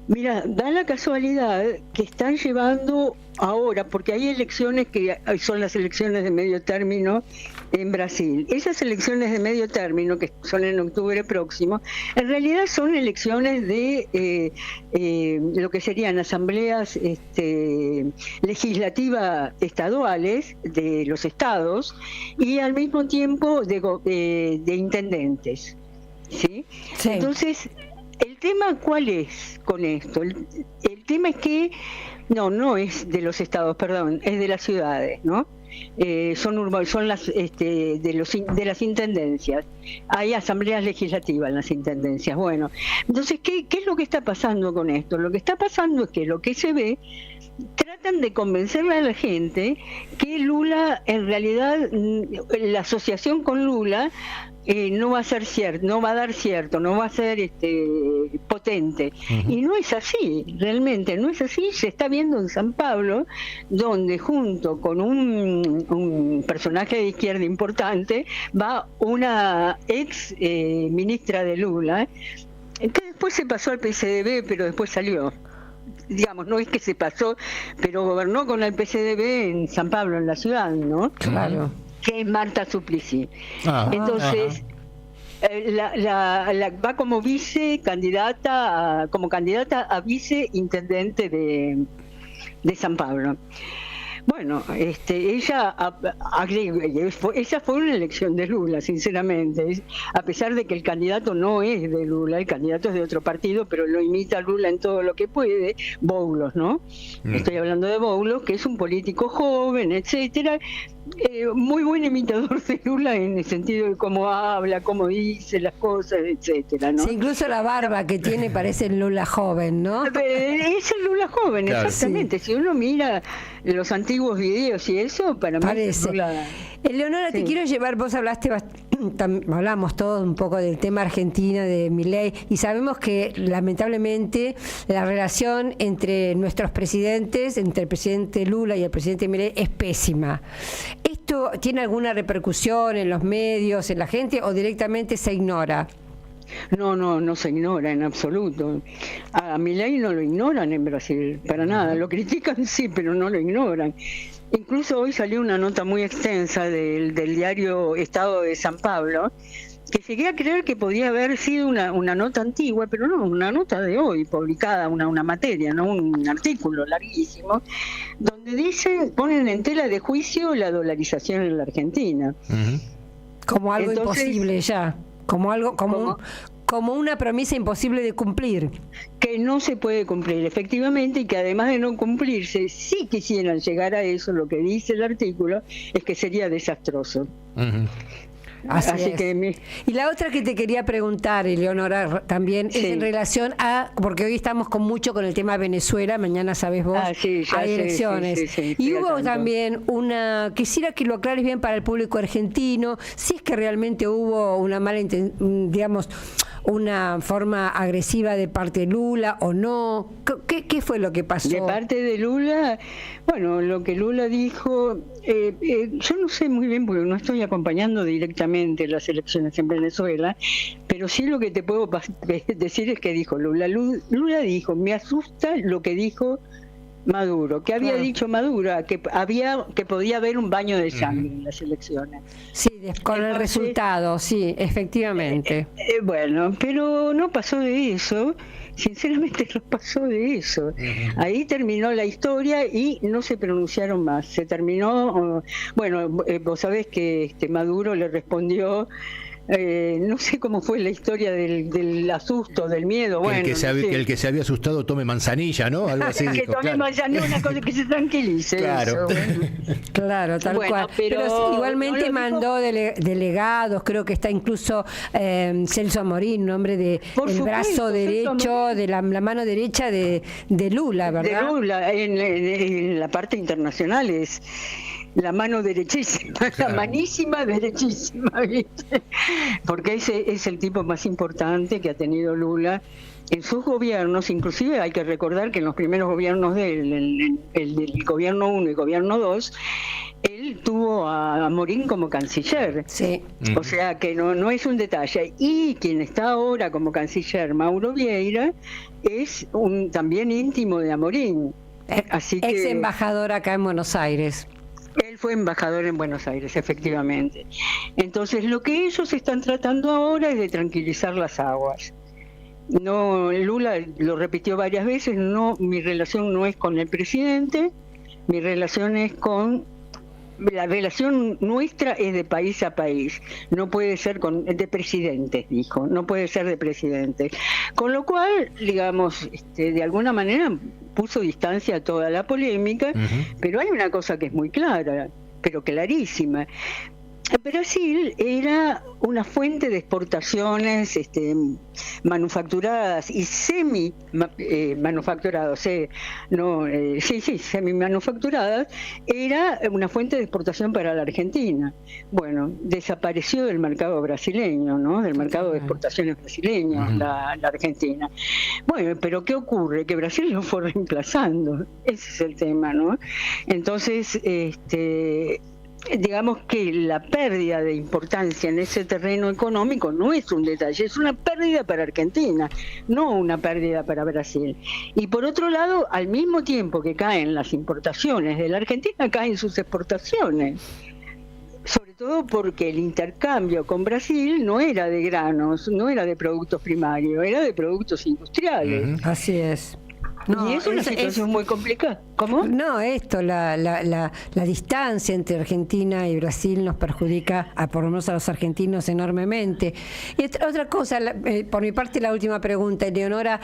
Mira, da la casualidad que están llevando ahora, porque hay elecciones que son las elecciones de medio término en Brasil. Esas elecciones de medio término, que son en octubre próximo, en realidad son elecciones de lo que serían asambleas legislativas estaduales de los estados y al mismo tiempo de intendentes. ¿Sí? Entonces... ¿El tema cuál es con esto? El tema es que no es de los estados, perdón, es de las ciudades, ¿no? Son las de las intendencias. Hay asambleas legislativas en las intendencias. Bueno, entonces ¿qué es lo que está pasando con esto? Lo que está pasando es que lo que se ve, tratan de convencerle a la gente que Lula, en realidad, la asociación con Lula no va a ser cierto, no va a dar cierto, no va a ser potente. Y no es así, realmente no es así. Se está viendo en San Pablo, donde junto con un personaje de izquierda importante va una ex ministra de Lula, que después se pasó al PCDB, pero después salió. Digamos, no es que se pasó, pero gobernó con el PCDB en San Pablo, en la ciudad, ¿no? Claro. Que es Marta Suplicy. Entonces, va como candidata a viceintendente de San Pablo. Bueno, esa fue una elección de Lula, sinceramente, a pesar de que el candidato no es de Lula, el candidato es de otro partido, pero lo imita a Lula en todo lo que puede, Boulos, ¿no? Estoy hablando de Boulos, que es un político joven, etcétera, muy buen imitador de Lula en el sentido de cómo habla, cómo dice las cosas, etcétera, ¿no? Sí, incluso la barba que tiene parece el Lula joven, ¿no? Es el Lula joven, claro. Exactamente. Sí. Si uno mira los antiguos videos y eso, para mí parece. Eleonora, sí. Te quiero llevar, vos hablamos todos un poco del tema Argentina, de Milei, y sabemos que lamentablemente la relación entre nuestros presidentes, entre el presidente Lula y el presidente Milei, es pésima. ¿Esto tiene alguna repercusión en los medios, en la gente, o directamente se ignora? No se ignora en absoluto. A Milei no lo ignoran en Brasil, para nada. Lo critican sí, pero no lo ignoran. Incluso hoy salió una nota muy extensa del diario Estado de San Pablo, que llegué a creer que podía haber sido una nota antigua, pero no, una nota de hoy, publicada, una materia, no un artículo larguísimo, donde ponen en tela de juicio la dolarización en la Argentina. Como algo imposible ya. Como una promesa imposible de cumplir. Que no se puede cumplir, efectivamente, y que además de no cumplirse, si quisieran llegar a eso, lo que dice el artículo es que sería desastroso. Así que y la otra que te quería preguntar, Eleonora, también es en relación a, porque hoy estamos mucho con el tema Venezuela, mañana sabes vos, hay elecciones. Y hubo también quisiera que lo aclares bien para el público argentino, si es que realmente hubo una mala digamos, una forma agresiva de parte de Lula o no. ¿Qué fue lo que pasó? De parte de Lula, bueno, lo que Lula dijo, yo no sé muy bien porque no estoy acompañando directamente las elecciones en Venezuela, pero sí lo que te puedo decir es que dijo Lula. Lula dijo, me asusta lo que dijo Maduro, que había dicho Maduro, que podía haber un baño de sangre en las elecciones. Sí, con el resultado, sí, efectivamente. Bueno, pero no pasó de eso, sinceramente no pasó de eso. Ahí terminó la historia y no se pronunciaron más. Se terminó, vos sabés que Maduro le respondió. No sé cómo fue la historia del asusto, del miedo. Que el que se había asustado tome manzanilla, ¿no? Algo así. Que tome manzanilla, una cosa que se tranquilice. Claro, eso, claro, tal cual. Pero igualmente mandó delegados, creo que está incluso Celso Amorín, nombre de el brazo derecho, de la mano derecha de Lula, ¿verdad? De Lula, en la parte internacional es la mano derechísima, claro. La manísima derechísima, ¿viste? Porque ese es el tipo más importante que ha tenido Lula en sus gobiernos. Inclusive hay que recordar que en los primeros gobiernos de él, el gobierno 1 y gobierno 2, él tuvo a Amorín como canciller. Sí. O sea que no es un detalle. Y quien está ahora como canciller, Mauro Vieira, es también íntimo de Amorín. Así que, ex embajador acá en Buenos Aires. Él fue embajador en Buenos Aires, efectivamente. Entonces, lo que ellos están tratando ahora es de tranquilizar las aguas. No, Lula lo repitió varias veces, mi relación no es con el presidente, mi relación es la relación nuestra es de país a país, no puede ser de presidentes, dijo, no puede ser de presidentes. Con lo cual, digamos, de alguna manera puso distancia a toda la polémica, pero hay una cosa que es muy clara, pero clarísima. Brasil era una fuente de exportaciones manufacturadas y semi-manufacturadas, semi-manufacturadas, era una fuente de exportación para la Argentina. Bueno, desapareció del mercado brasileño, ¿no? Del mercado de exportaciones brasileño, la Argentina. Bueno, pero ¿qué ocurre? Que Brasil lo fue reemplazando, ese es el tema, ¿no? Entonces, digamos que la pérdida de importancia en ese terreno económico no es un detalle, es una pérdida para Argentina, no una pérdida para Brasil. Y por otro lado, al mismo tiempo que caen las importaciones de la Argentina, caen sus exportaciones. Sobre todo porque el intercambio con Brasil no era de granos, no era de productos primarios, era de productos industriales. Así es. No, y es una situación muy complicada. ¿Cómo? No, la distancia entre Argentina y Brasil nos perjudica, por lo menos a los argentinos, enormemente. Y otra cosa, por mi parte, la última pregunta, Eleonora.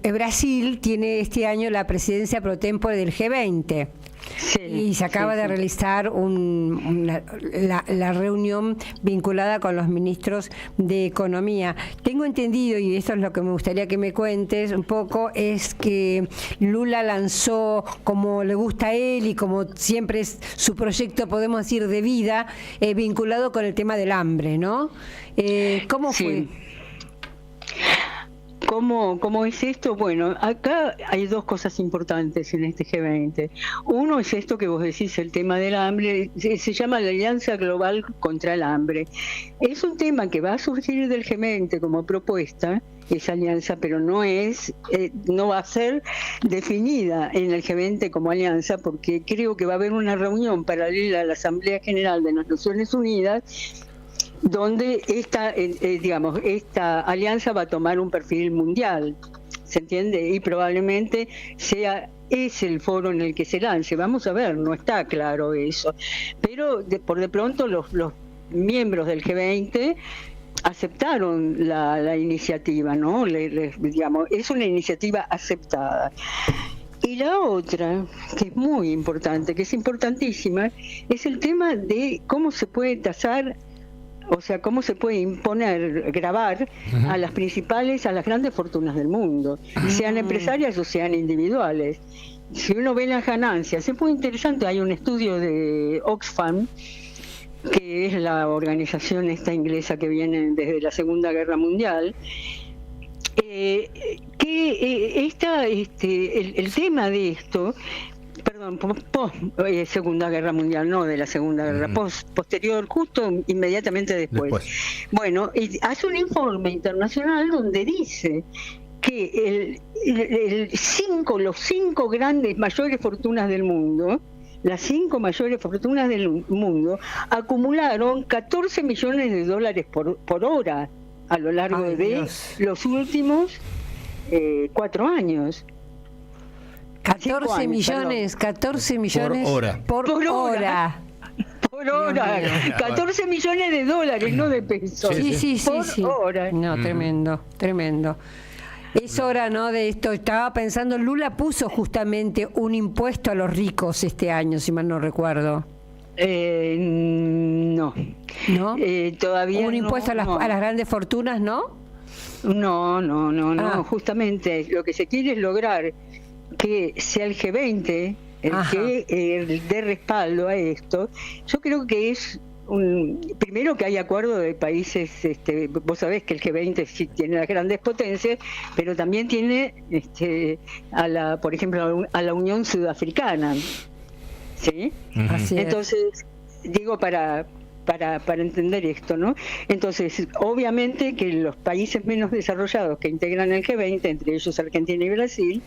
Brasil tiene este año la presidencia pro tempore del G20. Sí, y se acaba de realizar la reunión vinculada con los ministros de Economía. Tengo entendido, y esto es lo que me gustaría que me cuentes un poco, es que Lula lanzó, como le gusta a él y como siempre es su proyecto, podemos decir, de vida, vinculado con el tema del hambre, ¿no? ¿Cómo fue? ¿Cómo es esto? Bueno, acá hay dos cosas importantes en este G20. Uno es esto que vos decís, el tema del hambre, se llama la Alianza Global contra el Hambre. Es un tema que va a surgir del G20 como propuesta, esa alianza, pero no va a ser definida en el G20 como alianza, porque creo que va a haber una reunión paralela a la Asamblea General de las Naciones Unidas, donde esta alianza va a tomar un perfil mundial, ¿se entiende? Y probablemente es el foro en el que se lance. Vamos a ver, no está claro eso. Pero por de pronto los miembros del G20 aceptaron la iniciativa, ¿no? Es una iniciativa aceptada. Y la otra, que es muy importante, que es importantísima, es el tema de cómo se puede tasar, o sea, cómo se puede grabar a las grandes fortunas del mundo, sean empresarias o sean individuales. Si uno ve las ganancias, es muy interesante. Hay un estudio de Oxfam, que es la organización esta inglesa que viene desde la Segunda Guerra Mundial, que el tema de esto, post Segunda Guerra Mundial, no de la Segunda Guerra, posterior, justo inmediatamente después. Bueno, hace un informe internacional donde dice que los cinco mayores fortunas del mundo, las 5 mayores fortunas del mundo, acumularon 14 millones de dólares por hora a lo largo de los últimos 4 años. 14 millones por hora. Por hora. 14 millones de dólares, no de pesos. Sí. Hora. No, tremendo. Es hora, ¿no? De esto. Estaba pensando, Lula puso justamente un impuesto a los ricos este año, si mal no recuerdo. No. ¿No? Todavía un impuesto no. A las grandes fortunas, ¿no? No. Justamente lo que se quiere es lograr que sea el G20 el que dé respaldo a esto. Yo creo que es primero que hay acuerdo de países, vos sabés que el G20 sí tiene las grandes potencias, pero también tiene por ejemplo a la Unión Sudafricana, ¿sí? Así es. Entonces digo para entender esto, ¿no? Entonces, obviamente que los países menos desarrollados que integran el G20, entre ellos Argentina y Brasil,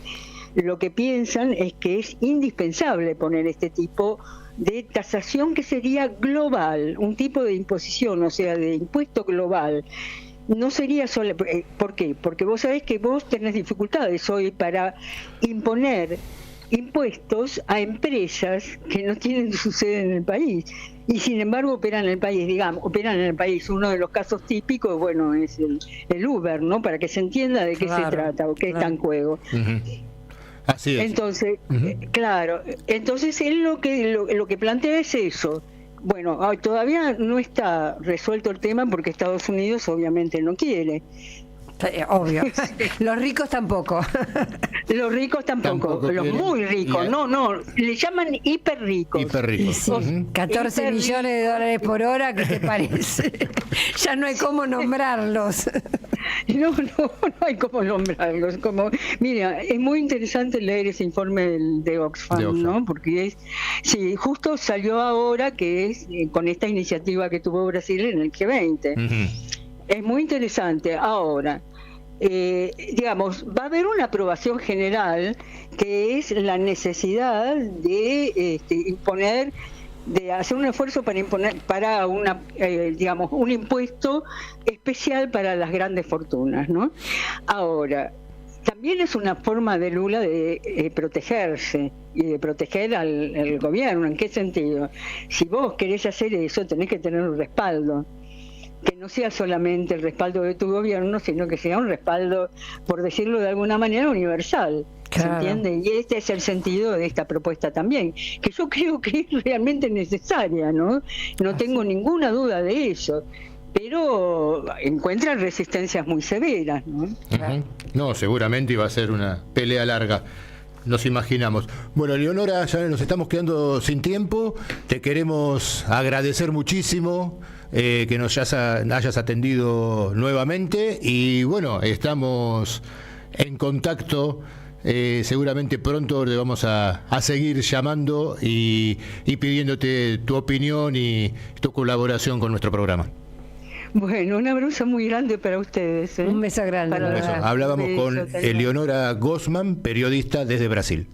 lo que piensan es que es indispensable poner este tipo de tasación que sería global, un tipo de imposición, o sea, de impuesto global. No sería solo... ¿Por qué? Porque vos sabés que vos tenés dificultades hoy para imponer impuestos a empresas que no tienen su sede en el país y sin embargo operan en el país. Uno de los casos típicos, bueno, es el Uber, ¿no? Para que se entienda de qué se trata o qué está en juego. Así es. Entonces, entonces él lo que plantea es eso. Bueno, todavía no está resuelto el tema porque Estados Unidos obviamente no quiere. Obvio. Los ricos tampoco. Los ricos tampoco. Los muy ricos. No, le llaman hiperricos. Hiperricos. 14 millones de dólares por hora, ¿qué te parece? Ya no hay cómo nombrarlos. No hay cómo nombrarlos. Mira, es muy interesante leer ese informe de Oxfam, ¿no? Porque justo salió ahora que es con esta iniciativa que tuvo Brasil en el G20. Es muy interesante. Ahora, va a haber una aprobación general que es la necesidad de hacer un esfuerzo para imponer un impuesto especial para las grandes fortunas, ¿no? Ahora, también es una forma de Lula de protegerse y de proteger al gobierno. ¿En qué sentido? Si vos querés hacer eso, tenés que tener un respaldo, que no sea solamente el respaldo de tu gobierno, sino que sea un respaldo, por decirlo de alguna manera, universal. Claro. ¿Se entiende? Y este es el sentido de esta propuesta también, que yo creo que es realmente necesaria, ¿no? No tengo ninguna duda de eso, pero encuentra resistencias muy severas, ¿no? Uh-huh. No, seguramente iba a ser una pelea larga. Nos imaginamos. Bueno, Leonora, ya nos estamos quedando sin tiempo. Te queremos agradecer muchísimo que nos hayas atendido nuevamente. Y bueno, estamos en contacto. Seguramente pronto le vamos a seguir llamando y pidiéndote tu opinión y tu colaboración con nuestro programa. Bueno, un abrazo muy grande para ustedes. Un beso grande. Hablábamos con Eleonora Gosman, periodista desde Brasil.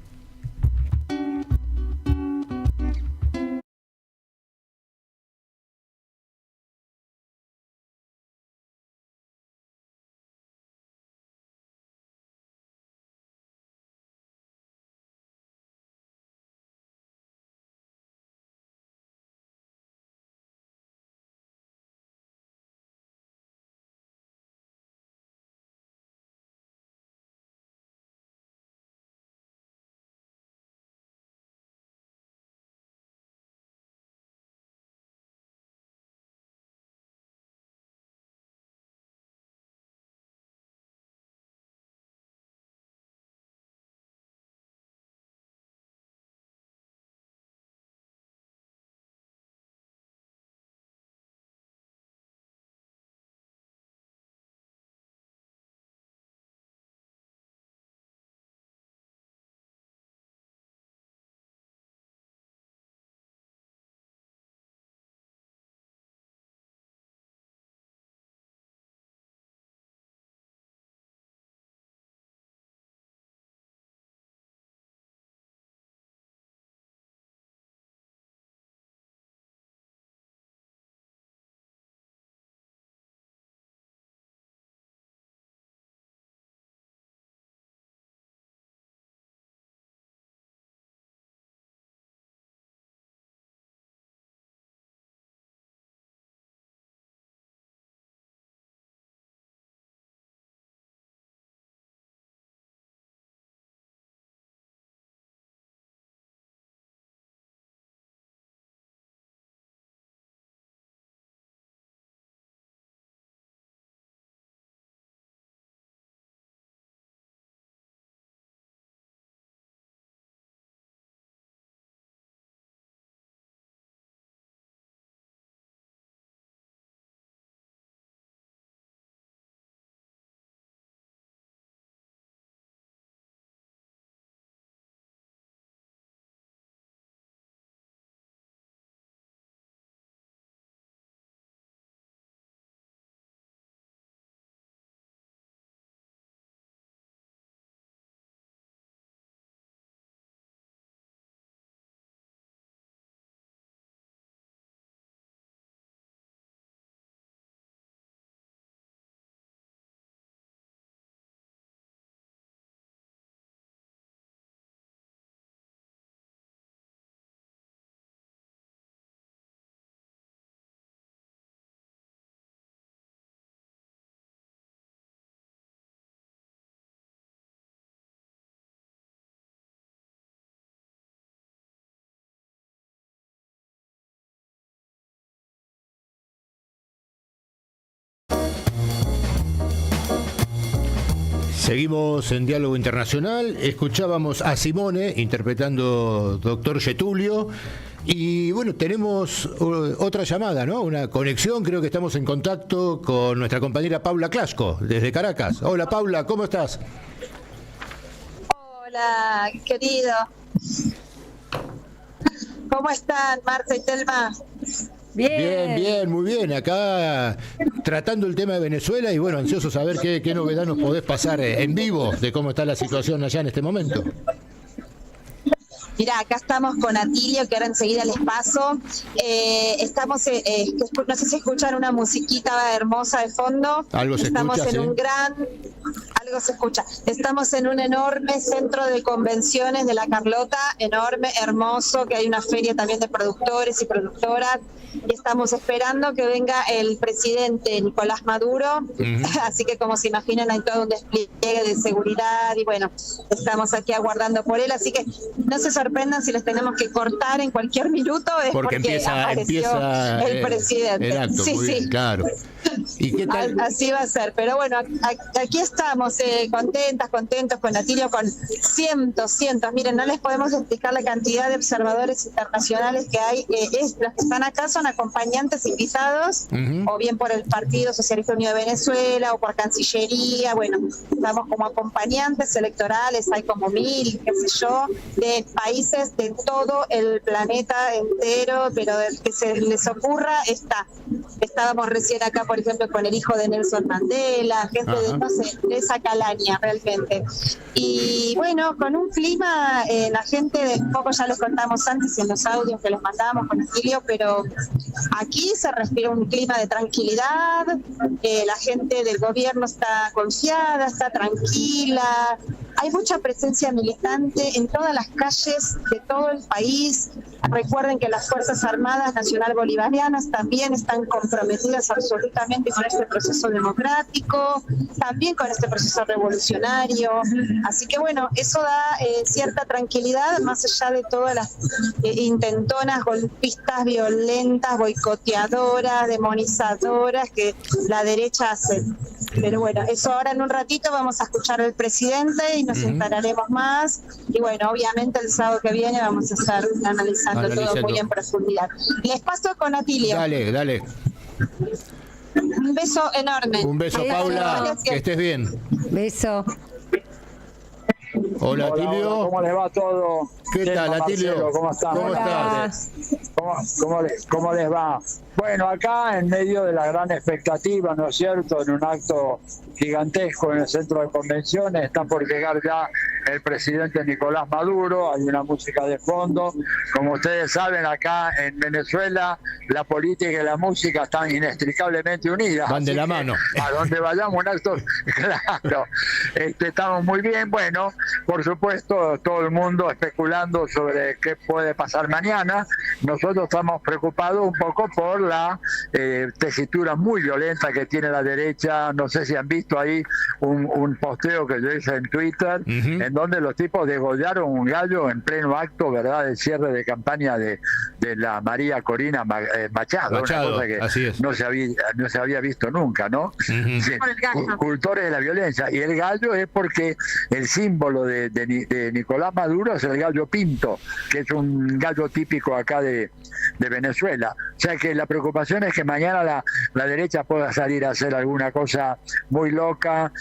Seguimos en Diálogo Internacional, escuchábamos a Simone interpretando Doctor Getulio y bueno, tenemos otra llamada, ¿no? Una conexión, creo que estamos en contacto con nuestra compañera Paula Clasco desde Caracas. Hola Paula, ¿cómo estás? Hola, querido. ¿Cómo están, Marta y Telma? Bien, muy bien. Acá tratando el tema de Venezuela y bueno, ansioso saber qué novedad nos podés pasar en vivo de cómo está la situación allá en este momento. Mira, acá estamos con Atilio, que ahora enseguida les paso. Estamos, no sé si escuchan una musiquita hermosa de fondo. Algo se estamos escucha, en ¿sí? un gran... Algo se escucha. Estamos en un enorme centro de convenciones de La Carlota, enorme, hermoso, que hay una feria también de productores y productoras, y estamos esperando que venga el presidente Nicolás Maduro, así que como se imaginan hay todo un despliegue de seguridad y bueno, estamos aquí aguardando por él, así que no se sorprendan si les tenemos que cortar en cualquier minuto, es porque empieza el presidente. El acto, sí, bien, claro. ¿Y qué tal? Así va a ser, pero bueno, aquí estamos contentos con Atilio, con cientos, miren, no les podemos explicar la cantidad de observadores internacionales que hay, los que están acá son acompañantes invitados, o bien por el Partido Socialista Unido de Venezuela, o por Cancillería, bueno, estamos como acompañantes electorales, hay como 1000, qué sé yo, de países de todo el planeta entero, pero del que se les ocurra estábamos recién acá, por ejemplo, con el hijo de Nelson Mandela, gente de, no sé, de esa calaña realmente. Y bueno, con un clima, la gente de un poco ya les contamos antes en los audios que les mandamos con Atilio, pero aquí se respira un clima de tranquilidad, la gente del gobierno está confiada, está tranquila, hay mucha presencia militante en todas las calles de todo el país. Recuerden que las Fuerzas Armadas Nacional Bolivarianas también están comprometidas absolutamente con este proceso democrático, también con este proceso revolucionario. Así que bueno, eso da cierta tranquilidad, más allá de todas las intentonas golpistas, violentas, boicoteadoras, demonizadoras que la derecha hace. Pero bueno, eso ahora en un ratito vamos a escuchar al presidente y nos enteraremos más. Y bueno, obviamente el sábado que viene vamos a estar analizando todo muy en profundidad. Les paso con Atilio. Dale. Un beso enorme. Un beso, Paula. Que estés bien. Beso. Hola, Atilio. ¿Cómo les va todo? ¿Qué tal, Atilio? ¿Cómo están? ¿Cómo estás? ¿Cómo les va? Bueno, acá en medio de la gran expectativa, ¿no es cierto?, en un acto gigantesco en el centro de convenciones, está por llegar ya el presidente Nicolás Maduro, hay una música de fondo. Como ustedes saben, acá en Venezuela la política y la música están inextricablemente unidas. Van de la mano. A donde vayamos un acto, claro, estamos muy bien. Bueno, por supuesto, todo el mundo especulando sobre qué puede pasar mañana. Nosotros estamos preocupados un poco por la tesitura muy violenta que tiene la derecha. No sé si han visto ahí un posteo que yo hice en Twitter, en donde los tipos degollaron un gallo en pleno acto, ¿verdad?, del cierre de campaña de la María Corina Machado, una cosa que no se había visto nunca, ¿no? Sí, cultores de la violencia. Y el gallo es porque el símbolo de Nicolás Maduro es el gallo pinto, que es un gallo típico acá de Venezuela. O sea que la preocupación es que mañana la derecha pueda salir a hacer alguna cosa muy loca,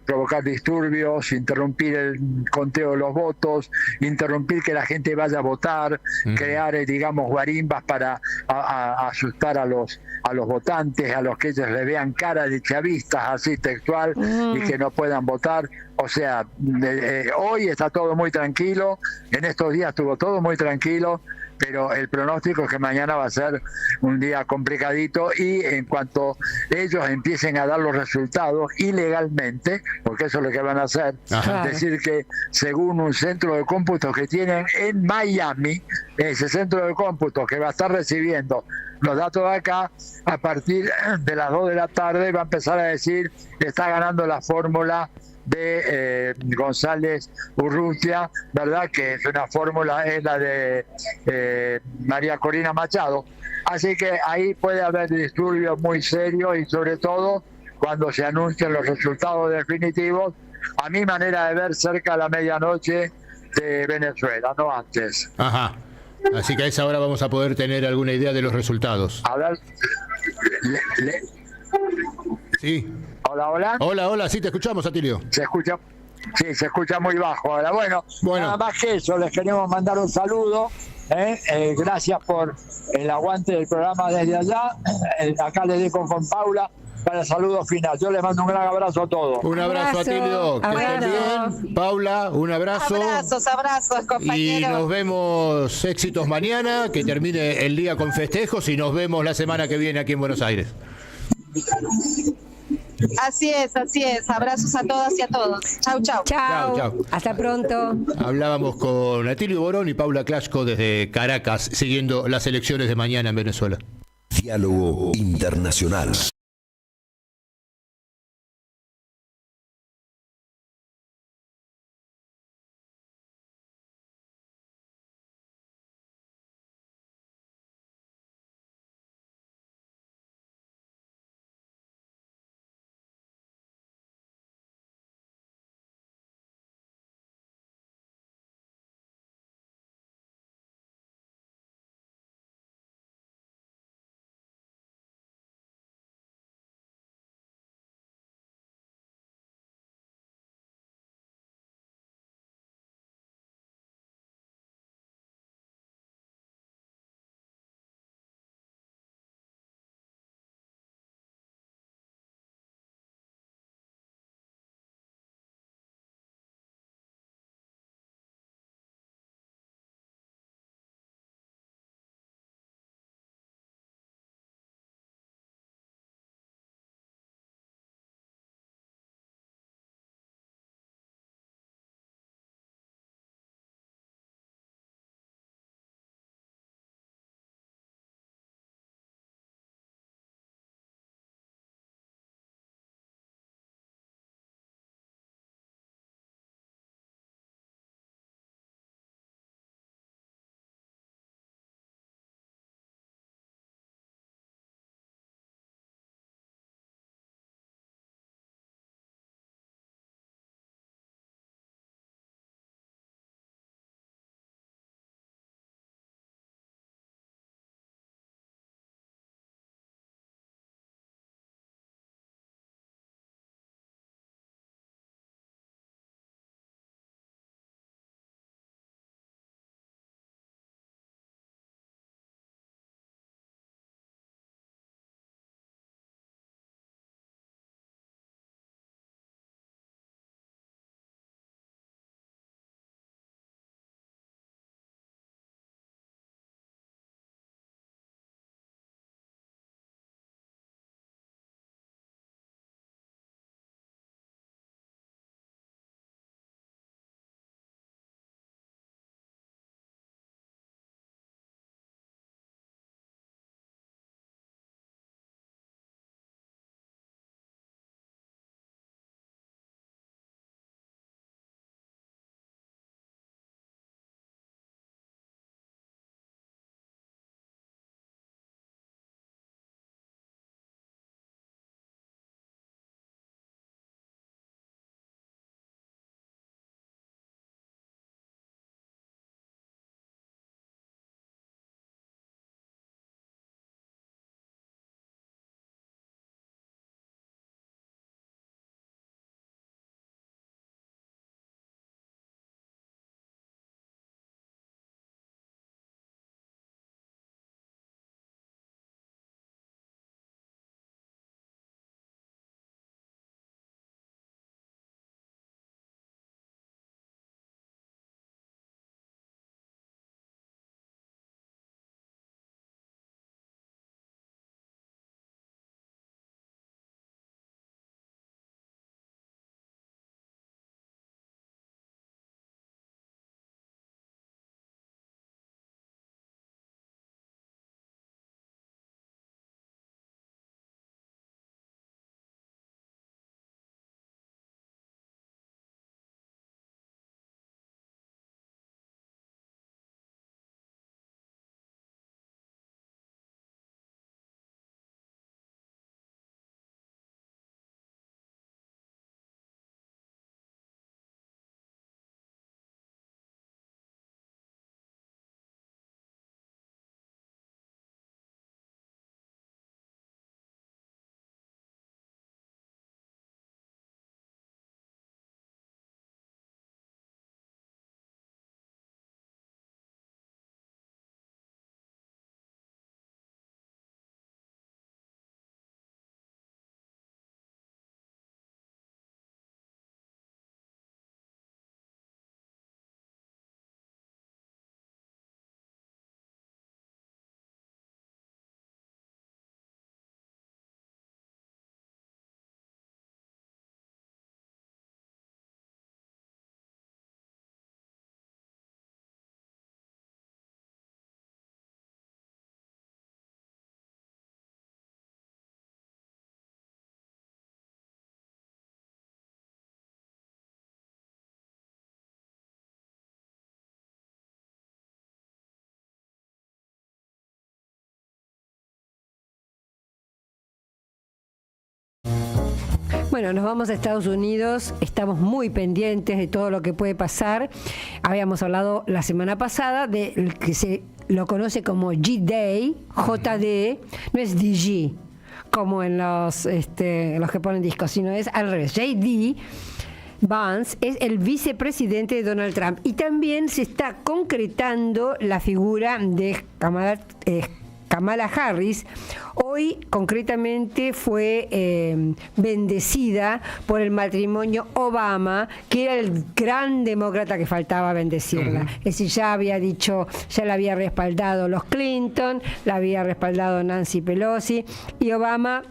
provocar disturbios, interrumpir el conteo de los votos, interrumpir que la gente vaya a votar, crear, digamos, guarimbas para asustar a los votantes, a los que ellos le vean cara de chavistas, así textual, y que no puedan votar. O sea, hoy está todo muy tranquilo, en estos días estuvo todo muy tranquilo, pero el pronóstico es que mañana va a ser un día complicadito, y en cuanto ellos empiecen a dar los resultados ilegalmente, porque eso es lo que van a hacer, es decir, que según un centro de cómputos que tienen en Miami, ese centro de cómputos que va a estar recibiendo los datos de acá, a partir de las 2 de la tarde va a empezar a decir que está ganando la fórmula de González Urrutia, ¿verdad?, que es una fórmula, es la de María Corina Machado. Así que ahí puede haber disturbios muy serios, y sobre todo cuando se anuncien los resultados definitivos, a mi manera de ver, cerca de la medianoche de Venezuela, no antes. Ajá. Así que a esa hora vamos a poder tener alguna idea de los resultados. A ver, sí. Hola, sí, te escuchamos, Atilio. Se escucha muy bajo ahora. Bueno, nada más que eso, les queremos mandar un saludo. Gracias por el aguante del programa desde allá. Acá les dejo con Paula para el saludo final. Yo les mando un gran abrazo a todos. Un abrazo, Atilio. Que estén bien. Paula, un abrazo. Abrazos, compañeros. Y nos vemos, éxitos mañana, que termine el día con festejos, y nos vemos la semana que viene aquí en Buenos Aires. Así es, así es. Abrazos a todas y a todos. Chau, chau. Chau, Chau. hasta pronto. Hablábamos con Atilio Borón y Paula Clasco desde Caracas, siguiendo las elecciones de mañana en Venezuela. Diálogo Internacional. Bueno, nos vamos a Estados Unidos, estamos muy pendientes de todo lo que puede pasar. Habíamos hablado la semana pasada de que se lo conoce como G-Day, JD, no es DG, como en los que ponen discos, sino es al revés. J.D. Vance es el vicepresidente de Donald Trump y también se está concretando la figura de Kamala Harris. Hoy concretamente fue bendecida por el matrimonio Obama, que era el gran demócrata que faltaba bendecirla. Es decir, ya la había respaldado los Clinton, la había respaldado Nancy Pelosi, y Obama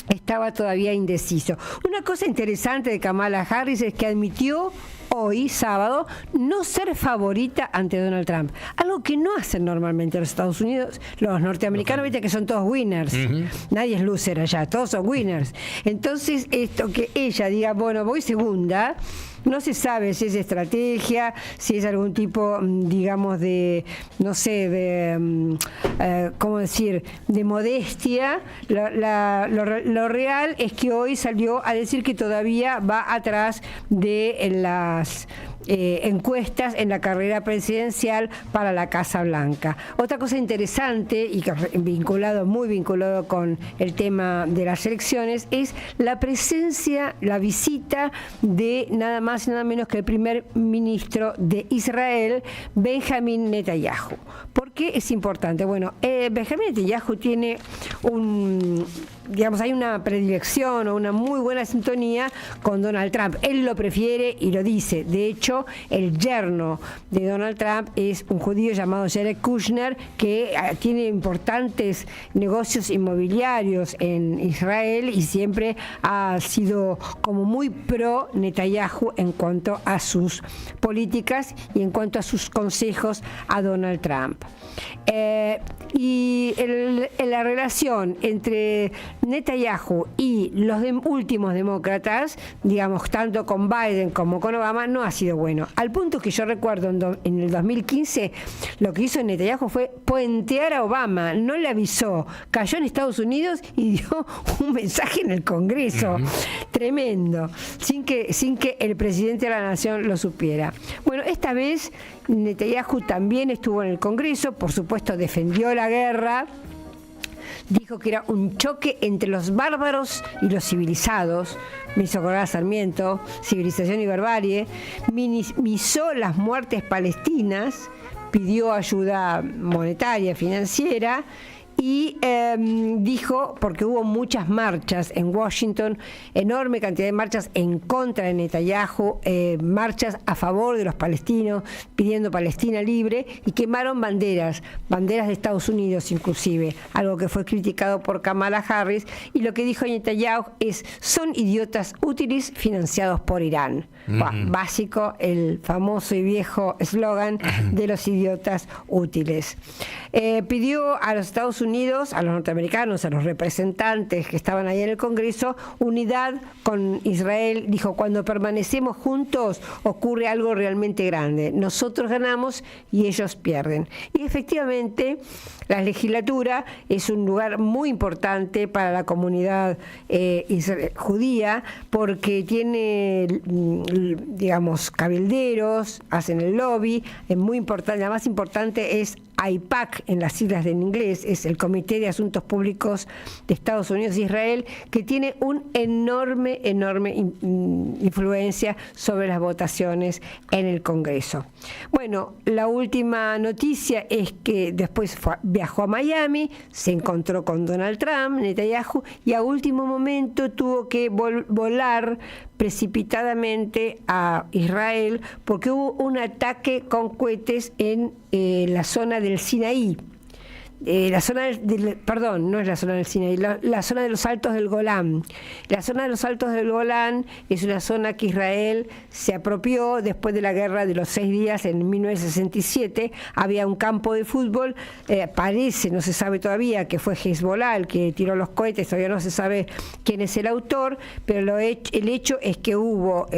estaba todavía indeciso. Una cosa interesante de Kamala Harris es que admitió hoy, sábado, no ser favorita ante Donald Trump. Algo que no hacen normalmente los Estados Unidos, los norteamericanos, viste que son todos winners. Nadie es loser allá, todos son winners. Entonces, esto que ella diga, bueno, voy segunda, no se sabe si es estrategia, si es algún tipo, digamos, de, no sé, de, ¿cómo decir?, de modestia. Lo real es que hoy salió a decir que todavía va atrás de las encuestas en la carrera presidencial para la Casa Blanca. Otra cosa interesante y muy vinculado con el tema de las elecciones es la presencia, la visita de nada más y nada menos que el primer ministro de Israel, Benjamin Netanyahu. ¿Por qué es importante? Bueno, Benjamin Netanyahu tiene hay una predilección o una muy buena sintonía con Donald Trump. Él lo prefiere y lo dice. De hecho, el yerno de Donald Trump es un judío llamado Jared Kushner, que tiene importantes negocios inmobiliarios en Israel y siempre ha sido como muy pro Netanyahu en cuanto a sus políticas y en cuanto a sus consejos a Donald Trump. Y la relación entre Netanyahu y los últimos demócratas, digamos, tanto con Biden como con Obama, no ha sido bueno. Al punto que yo recuerdo en el 2015, lo que hizo Netanyahu fue puentear a Obama, no le avisó, cayó en Estados Unidos y dio un mensaje en el Congreso, tremendo, sin que el presidente de la nación lo supiera. Bueno, esta vez Netanyahu también estuvo en el Congreso, por supuesto defendió la guerra, dijo que era un choque entre los bárbaros y los civilizados, me hizo acordar a Sarmiento, civilización y barbarie, minimizó las muertes palestinas, pidió ayuda monetaria, financiera, y dijo, porque hubo muchas marchas en Washington, enorme cantidad de marchas en contra de Netanyahu, marchas a favor de los palestinos, pidiendo Palestina libre, y quemaron banderas de Estados Unidos inclusive, algo que fue criticado por Kamala Harris, y lo que dijo Netanyahu es, son idiotas útiles financiados por Irán. Básico, el famoso y viejo eslogan de los idiotas útiles. Pidió a los Estados Unidos, a los norteamericanos, a los representantes que estaban ahí en el Congreso, unidad con Israel. Dijo, cuando permanecemos juntos ocurre algo realmente grande. Nosotros ganamos y ellos pierden. Y efectivamente, la legislatura es un lugar muy importante para la comunidad judía, porque tiene, digamos, cabilderos, hacen el lobby, es muy importante. La más importante es AIPAC, en las siglas en inglés, es el Comité de Asuntos Públicos de Estados Unidos e Israel, que tiene un enorme influencia sobre las votaciones en el Congreso. Bueno, la última noticia es que después viajó a Miami, se encontró con Donald Trump, Netanyahu, y a último momento tuvo que volar precipitadamente a Israel porque hubo un ataque con cohetes en la zona del Sinaí. La zona no es la zona del Sinaí, la zona de los Altos del Golán. La zona de los Altos del Golán es una zona que Israel se apropió después de la guerra de los 6 días en 1967. Había un campo de fútbol, parece, no se sabe todavía, que fue Hezbollah el que tiró los cohetes, todavía no se sabe quién es el autor, pero el hecho es que hubo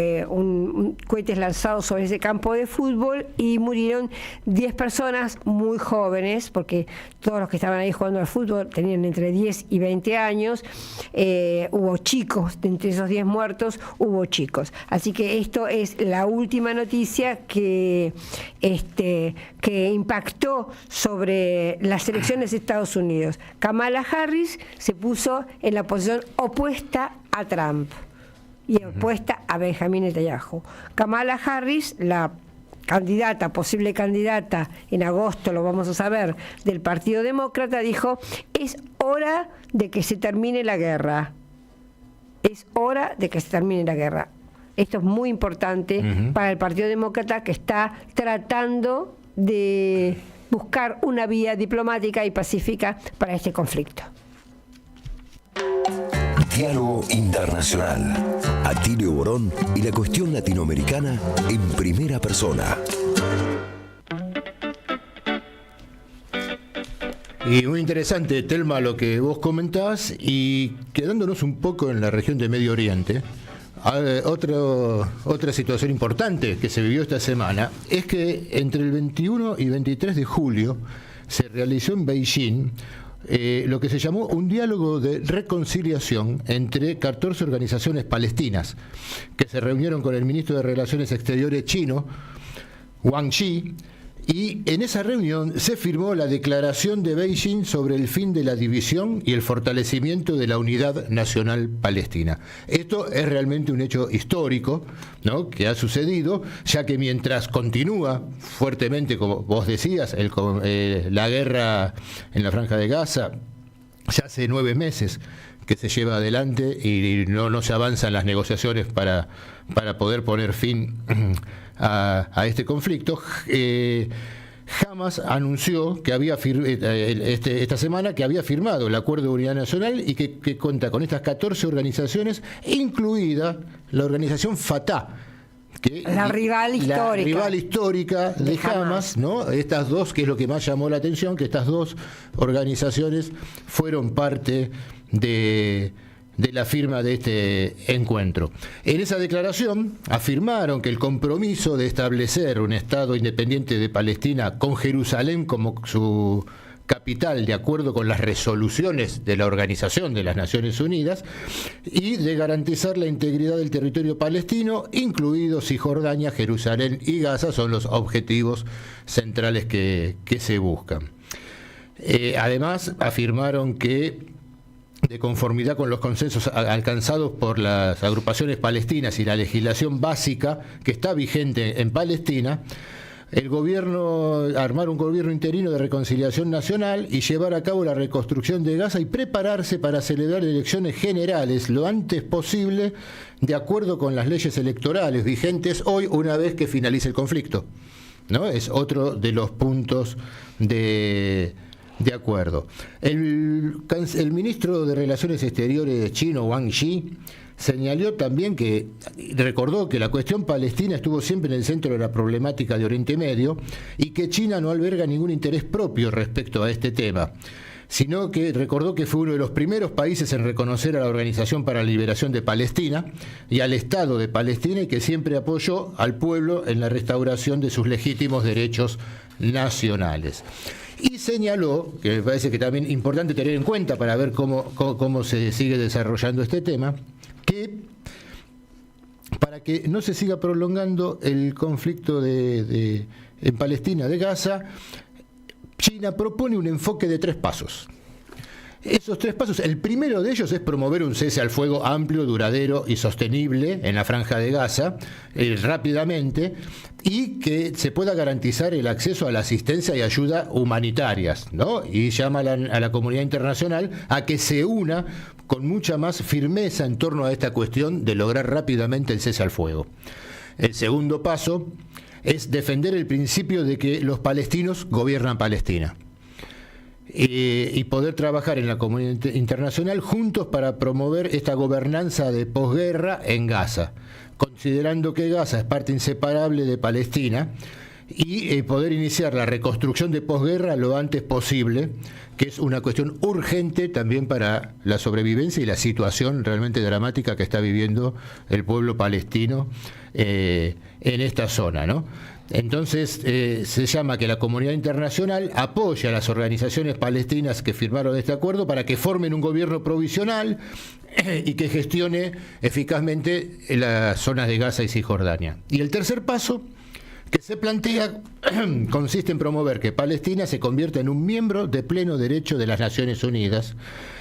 cohetes lanzados sobre ese campo de fútbol y murieron 10 personas muy jóvenes, porque todos todos los que estaban ahí jugando al fútbol tenían entre 10 y 20 años, hubo chicos, entre esos 10 muertos hubo chicos. Así que esto es la última noticia que impactó sobre las elecciones de Estados Unidos. Kamala Harris se puso en la posición opuesta a Trump y opuesta a Benjamin Netanyahu. Kamala Harris, la posible candidata, en agosto lo vamos a saber, del Partido Demócrata, dijo: es hora de que se termine la guerra. Es hora de que se termine la guerra. Esto es muy importante para el Partido Demócrata, que está tratando de buscar una vía diplomática y pacífica para este conflicto. Diálogo Internacional. Atilio Borón y la cuestión latinoamericana en primera persona. Y muy interesante, Telma, lo que vos comentás, y quedándonos un poco en la región de Medio Oriente, otra situación importante que se vivió esta semana es que entre el 21 y 23 de julio se realizó en Beijing lo que se llamó un diálogo de reconciliación entre 14 organizaciones palestinas que se reunieron con el ministro de Relaciones Exteriores chino, Wang Yi, y en esa reunión se firmó la declaración de Beijing sobre el fin de la división y el fortalecimiento de la unidad nacional palestina. Esto es realmente un hecho histórico, ¿no?, que ha sucedido, ya que mientras continúa fuertemente, como vos decías, la guerra en la Franja de Gaza, ya hace 9 meses que se lleva adelante y no se avanzan las negociaciones para poder poner fin a este conflicto. Hamas anunció que había esta semana que había firmado el Acuerdo de Unidad Nacional y que cuenta con estas 14 organizaciones, incluida la organización Fatah, la rival histórica de Hamas, ¿no? Estas dos, que es lo que más llamó la atención, que estas dos organizaciones fueron parte de la firma de este encuentro. En esa declaración afirmaron que el compromiso de establecer un Estado independiente de Palestina con Jerusalén como su capital, de acuerdo con las resoluciones de la Organización de las Naciones Unidas, y de garantizar la integridad del territorio palestino, incluidos Cisjordania, Jerusalén y Gaza, son los objetivos centrales que se buscan. Además, afirmaron que, de conformidad con los consensos alcanzados por las agrupaciones palestinas y la legislación básica que está vigente en Palestina, armar un gobierno interino de reconciliación nacional y llevar a cabo la reconstrucción de Gaza y prepararse para celebrar elecciones generales lo antes posible, de acuerdo con las leyes electorales vigentes hoy, una vez que finalice el conflicto, ¿no? Es otro de los puntos de acuerdo. El ministro de Relaciones Exteriores chino, Wang Yi, señaló también recordó que la cuestión palestina estuvo siempre en el centro de la problemática de Oriente Medio y que China no alberga ningún interés propio respecto a este tema, sino que recordó que fue uno de los primeros países en reconocer a la Organización para la Liberación de Palestina y al Estado de Palestina, y que siempre apoyó al pueblo en la restauración de sus legítimos derechos nacionales. Y señaló, que me parece que también es importante tener en cuenta para ver cómo se sigue desarrollando este tema, que para que no se siga prolongando el conflicto en Palestina de Gaza, China propone un enfoque de 3 pasos. Esos 3 pasos, el primero de ellos es promover un cese al fuego amplio, duradero y sostenible en la Franja de Gaza, rápidamente, y que se pueda garantizar el acceso a la asistencia y ayuda humanitarias, ¿no? Y llama a la comunidad internacional a que se una con mucha más firmeza en torno a esta cuestión de lograr rápidamente el cese al fuego. El segundo paso es defender el principio de que los palestinos gobiernan Palestina. Y poder trabajar en la comunidad internacional juntos para promover esta gobernanza de posguerra en Gaza, considerando que Gaza es parte inseparable de Palestina, y poder iniciar la reconstrucción de posguerra lo antes posible, que es una cuestión urgente también para la sobrevivencia y la situación realmente dramática que está viviendo el pueblo palestino en esta zona, ¿no? Entonces se llama que la comunidad internacional apoya a las organizaciones palestinas que firmaron este acuerdo para que formen un gobierno provisional y que gestione eficazmente las zonas de Gaza y Cisjordania. Y el tercer paso que se plantea consiste en promover que Palestina se convierta en un miembro de pleno derecho de las Naciones Unidas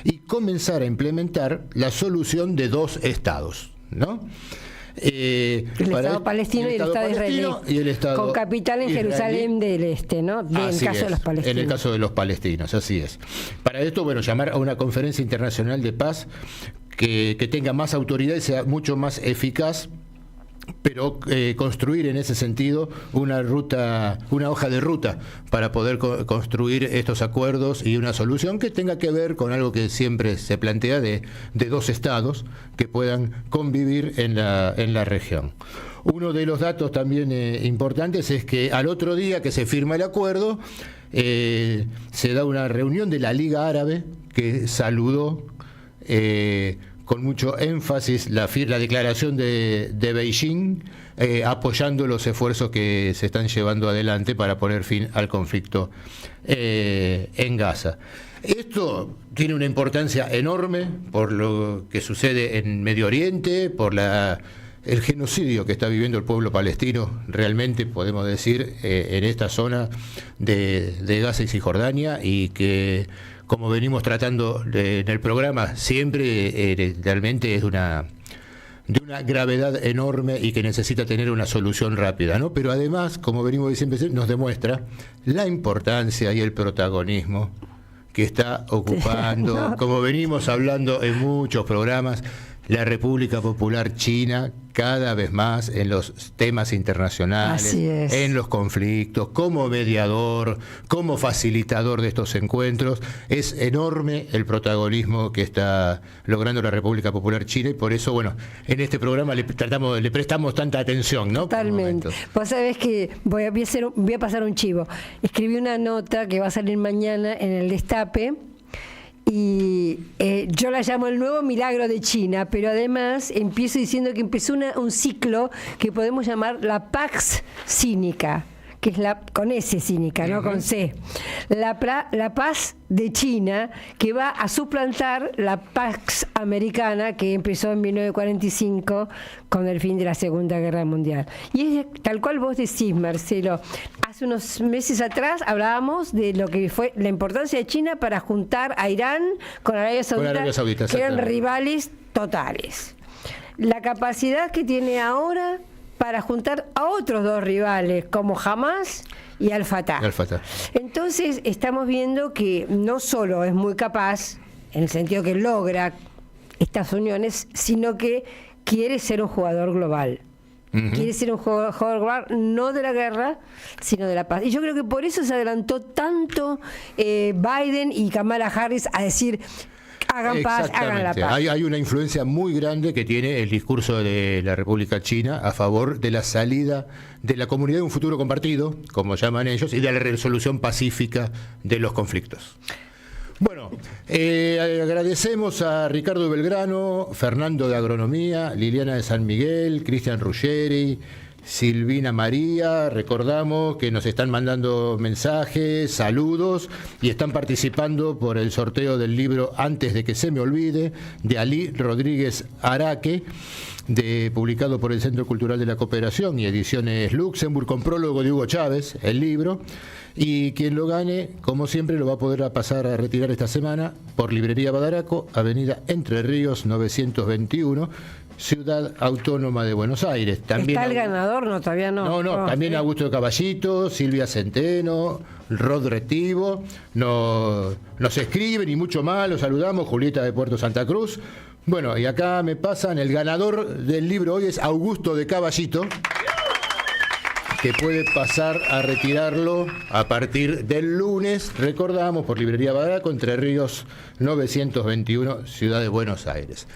y comenzar a implementar la solución de 2 estados, ¿no? El Estado palestino y el Estado israelí, con capital en Jerusalén del Este, ¿no? En el caso de los palestinos. En el caso de los palestinos, así es. Para esto, bueno, llamar a una conferencia internacional de paz que tenga más autoridad y sea mucho más eficaz, pero construir en ese sentido una hoja de ruta para poder construir estos acuerdos y una solución que tenga que ver con algo que siempre se plantea de 2 estados que puedan convivir en la región. Uno de los datos también importantes es que al otro día que se firma el acuerdo se da una reunión de la Liga Árabe que saludó con mucho énfasis la declaración de Beijing, apoyando los esfuerzos que se están llevando adelante para poner fin al conflicto en Gaza. Esto tiene una importancia enorme por lo que sucede en Medio Oriente, por el genocidio que está viviendo el pueblo palestino, realmente podemos decir, en esta zona de Gaza y Cisjordania, y que, como venimos tratando en el programa, siempre realmente es de una gravedad enorme y que necesita tener una solución rápida, ¿no? Pero además, como venimos diciendo, nos demuestra la importancia y el protagonismo que está ocupando, como venimos hablando en muchos programas, la República Popular China cada vez más en los temas internacionales, en los conflictos, como mediador, como facilitador de estos encuentros. Es enorme el protagonismo que está logrando la República Popular China y por eso, bueno, en este programa le prestamos tanta atención, ¿no? Totalmente. Vos sabés que voy a pasar un chivo. Escribí una nota que va a salir mañana en el Destape. Y yo la llamo el nuevo milagro de China, pero además empiezo diciendo que empezó un ciclo que podemos llamar la Pax Cínica, que es con S cínica, no con C. La paz de China, que va a suplantar la Pax Americana, que empezó en 1945 con el fin de la Segunda Guerra Mundial. Y es tal cual vos decís, Marcelo. Hace unos meses atrás hablábamos de lo que fue la importancia de China para juntar a Irán con Arabia Saudita, que eran rivales totales. La capacidad que tiene ahora para juntar a otros 2 rivales, como Hamas y Al-Fatah. Entonces, estamos viendo que no solo es muy capaz, en el sentido que logra estas uniones, sino que quiere ser un jugador global. Quiere ser un jugador global, no de la guerra, sino de la paz. Y yo creo que por eso se adelantó tanto Biden y Kamala Harris a decir: hagan paz, hagan la paz. Hay una influencia muy grande que tiene el discurso de la República China a favor de la salida de la comunidad de un futuro compartido, como llaman ellos, y de la resolución pacífica de los conflictos. Bueno, agradecemos a Ricardo Belgrano, Fernando de Agronomía, Liliana de San Miguel, Cristian Ruggeri, Silvina María. Recordamos que nos están mandando mensajes, saludos y están participando por el sorteo del libro Antes de que se me olvide, de Ali Rodríguez Araque, publicado por el Centro Cultural de la Cooperación y Ediciones Luxemburg, con prólogo de Hugo Chávez, el libro. Y quien lo gane, como siempre, lo va a poder pasar a retirar esta semana por Librería Badaraco, Avenida Entre Ríos 921, Ciudad Autónoma de Buenos Aires. También ¿está el ganador? No, todavía no. No, también Augusto Caballito, Silvia Centeno, Rod Retivo, nos escriben y mucho más, los saludamos, Julieta de Puerto Santa Cruz. Bueno, y acá me pasan, el ganador del libro hoy es Augusto de Caballito, que puede pasar a retirarlo a partir del lunes, recordamos, por Librería Badaraco, Entre Ríos 921, Ciudad de Buenos Aires.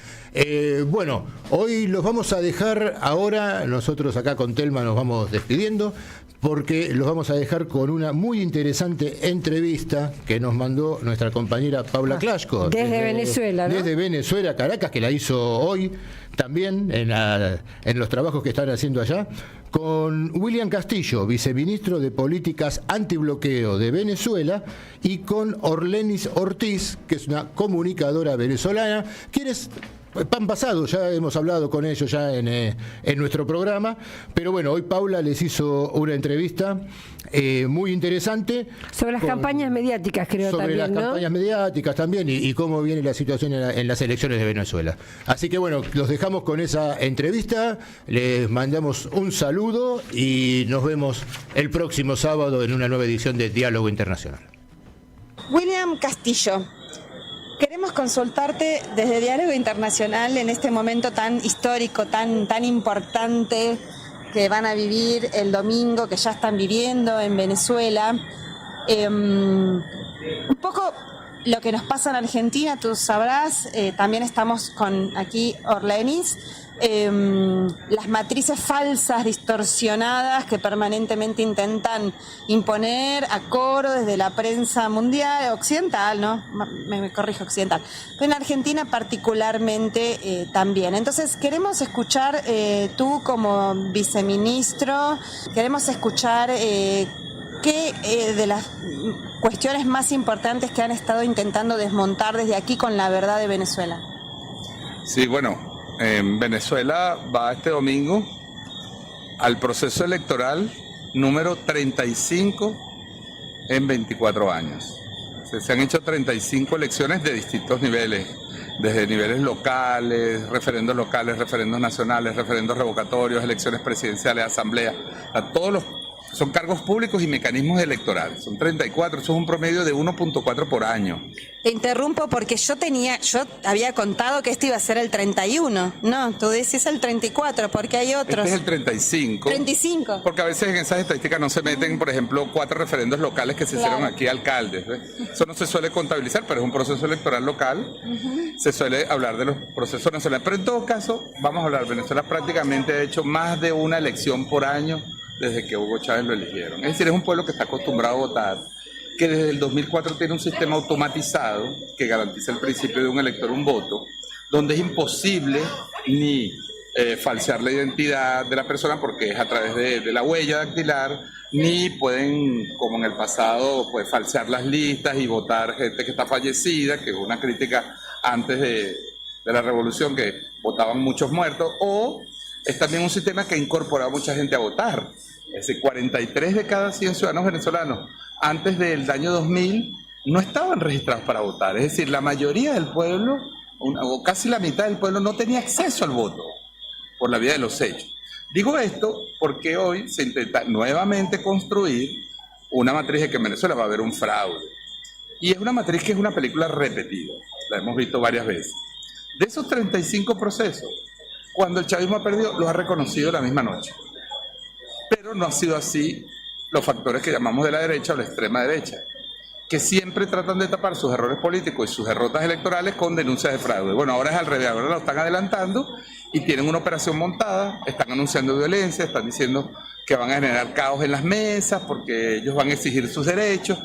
Bueno, hoy los vamos a dejar ahora, nosotros acá con Telma nos vamos despidiendo, porque los vamos a dejar con una muy interesante entrevista que nos mandó nuestra compañera Paula Klasko. Desde Venezuela, ¿no? Desde Venezuela, Caracas, que la hizo hoy también en los trabajos que están haciendo allá, con William Castillo, viceministro de Políticas Antibloqueo de Venezuela, y con Orlenis Ortiz, que es una comunicadora venezolana, quienes pan pasado, ya hemos hablado con ellos ya en nuestro programa, pero bueno, hoy Paula les hizo una entrevista muy interesante. Sobre las campañas mediáticas, creo sobre también, las campañas mediáticas también y cómo viene la situación en las elecciones de Venezuela. Así que bueno, los dejamos con esa entrevista, les mandamos un saludo y nos vemos el próximo sábado en una nueva edición de Diálogo Internacional. William Castillo, queremos consultarte desde Diálogo Internacional en este momento tan histórico, tan importante que van a vivir el domingo, que ya están viviendo en Venezuela. Un poco lo que nos pasa en Argentina, tú sabrás, también estamos con aquí Orlenis, las matrices falsas, distorsionadas que permanentemente intentan imponer a coro desde la prensa mundial, occidental, ¿no? Me corrijo, occidental, pero en Argentina particularmente también. Entonces queremos escuchar, tú como viceministro, queremos escuchar qué de las cuestiones más importantes que han estado intentando desmontar desde aquí con La Verdad de Venezuela. Sí, bueno, en Venezuela va este domingo al proceso electoral número 35 en 24 años. Se han hecho 35 elecciones de distintos niveles, desde niveles locales, referendos nacionales, referendos revocatorios, elecciones presidenciales, asambleas, a todos los... Son cargos públicos y mecanismos electorales. Son 34, eso es un promedio de 1.4 por año. Te interrumpo porque yo había contado que este iba a ser el 31. No, tú decís el 34 porque hay otros. Este es el 35. 35. Porque a veces en esas estadísticas no se meten, por ejemplo, 4 referendos locales que se hicieron aquí alcaldes. ¿Ves? Eso no se suele contabilizar, pero es un proceso electoral local. Se suele hablar de los procesos nacionales. Pero en todo caso, vamos a hablar, Venezuela prácticamente ha hecho más de una elección por año desde que Hugo Chávez lo eligieron. Es decir, es un pueblo que está acostumbrado a votar, que desde el 2004 tiene un sistema automatizado que garantiza el principio de un elector un voto, donde es imposible ni falsear la identidad de la persona porque es a través de la huella dactilar, ni pueden, como en el pasado, pues falsear las listas y votar gente que está fallecida, que es una crítica antes de la revolución, que votaban muchos muertos, o es también un sistema que ha incorporado a mucha gente a votar. Es decir, 43 de cada 100 ciudadanos venezolanos antes del año 2000 no estaban registrados para votar. Es decir, la mayoría del pueblo, o casi la mitad del pueblo, no tenía acceso al voto por la vía de los hechos. Digo esto porque hoy se intenta nuevamente construir una matriz de que en Venezuela va a haber un fraude. Y es una matriz que es una película repetida, la hemos visto varias veces. De esos 35 procesos, cuando el chavismo ha perdido, los ha reconocido la misma noche. Pero no ha sido así los factores que llamamos de la derecha o la extrema derecha, que siempre tratan de tapar sus errores políticos y sus derrotas electorales con denuncias de fraude. Bueno, ahora es al revés, ahora lo están adelantando y tienen una operación montada, están anunciando violencia, están diciendo que van a generar caos en las mesas porque ellos van a exigir sus derechos.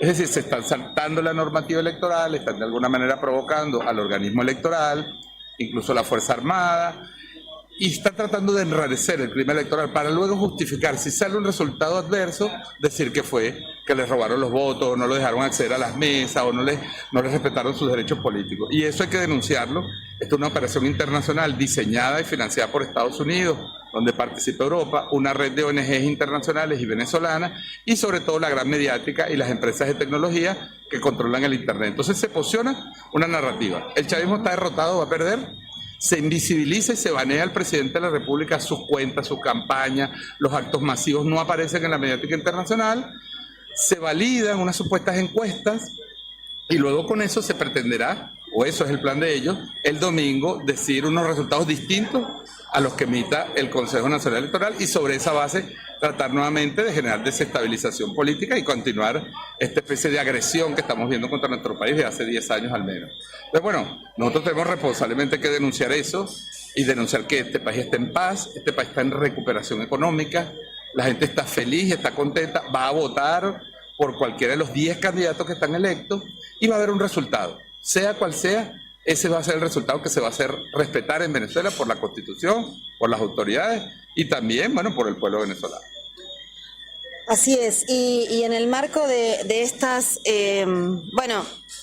Es decir, se están saltando la normativa electoral, están de alguna manera provocando al organismo electoral, incluso la Fuerza Armada, y están tratando de enrarecer el clima electoral para luego justificar, si sale un resultado adverso, decir que fue que les robaron los votos, o no lo dejaron acceder a las mesas, o no les respetaron sus derechos políticos. Y eso hay que denunciarlo. Esta es una operación internacional diseñada y financiada por Estados Unidos, donde participa Europa, una red de ONGs internacionales y venezolanas, y sobre todo la gran mediática y las empresas de tecnología que controlan el Internet. Entonces se posiciona una narrativa. El chavismo está derrotado, va a perder. Se invisibiliza y se banea al presidente de la República, sus cuentas, su campaña, los actos masivos no aparecen en la mediática internacional, se validan unas supuestas encuestas y luego con eso se pretenderá, o eso es el plan de ellos, el domingo decir unos resultados distintos a los que emita el Consejo Nacional Electoral y sobre esa base tratar nuevamente de generar desestabilización política y continuar esta especie de agresión que estamos viendo contra nuestro país de hace 10 años al menos. Entonces, bueno, nosotros tenemos responsablemente que denunciar eso y denunciar que este país está en paz, este país está en recuperación económica, la gente está feliz, está contenta, va a votar por cualquiera de los 10 candidatos que están electos y va a haber un resultado, sea cual sea. Ese va a ser el resultado que se va a hacer respetar en Venezuela por la Constitución, por las autoridades y también, bueno, por el pueblo venezolano. Así es, y en el marco de estas,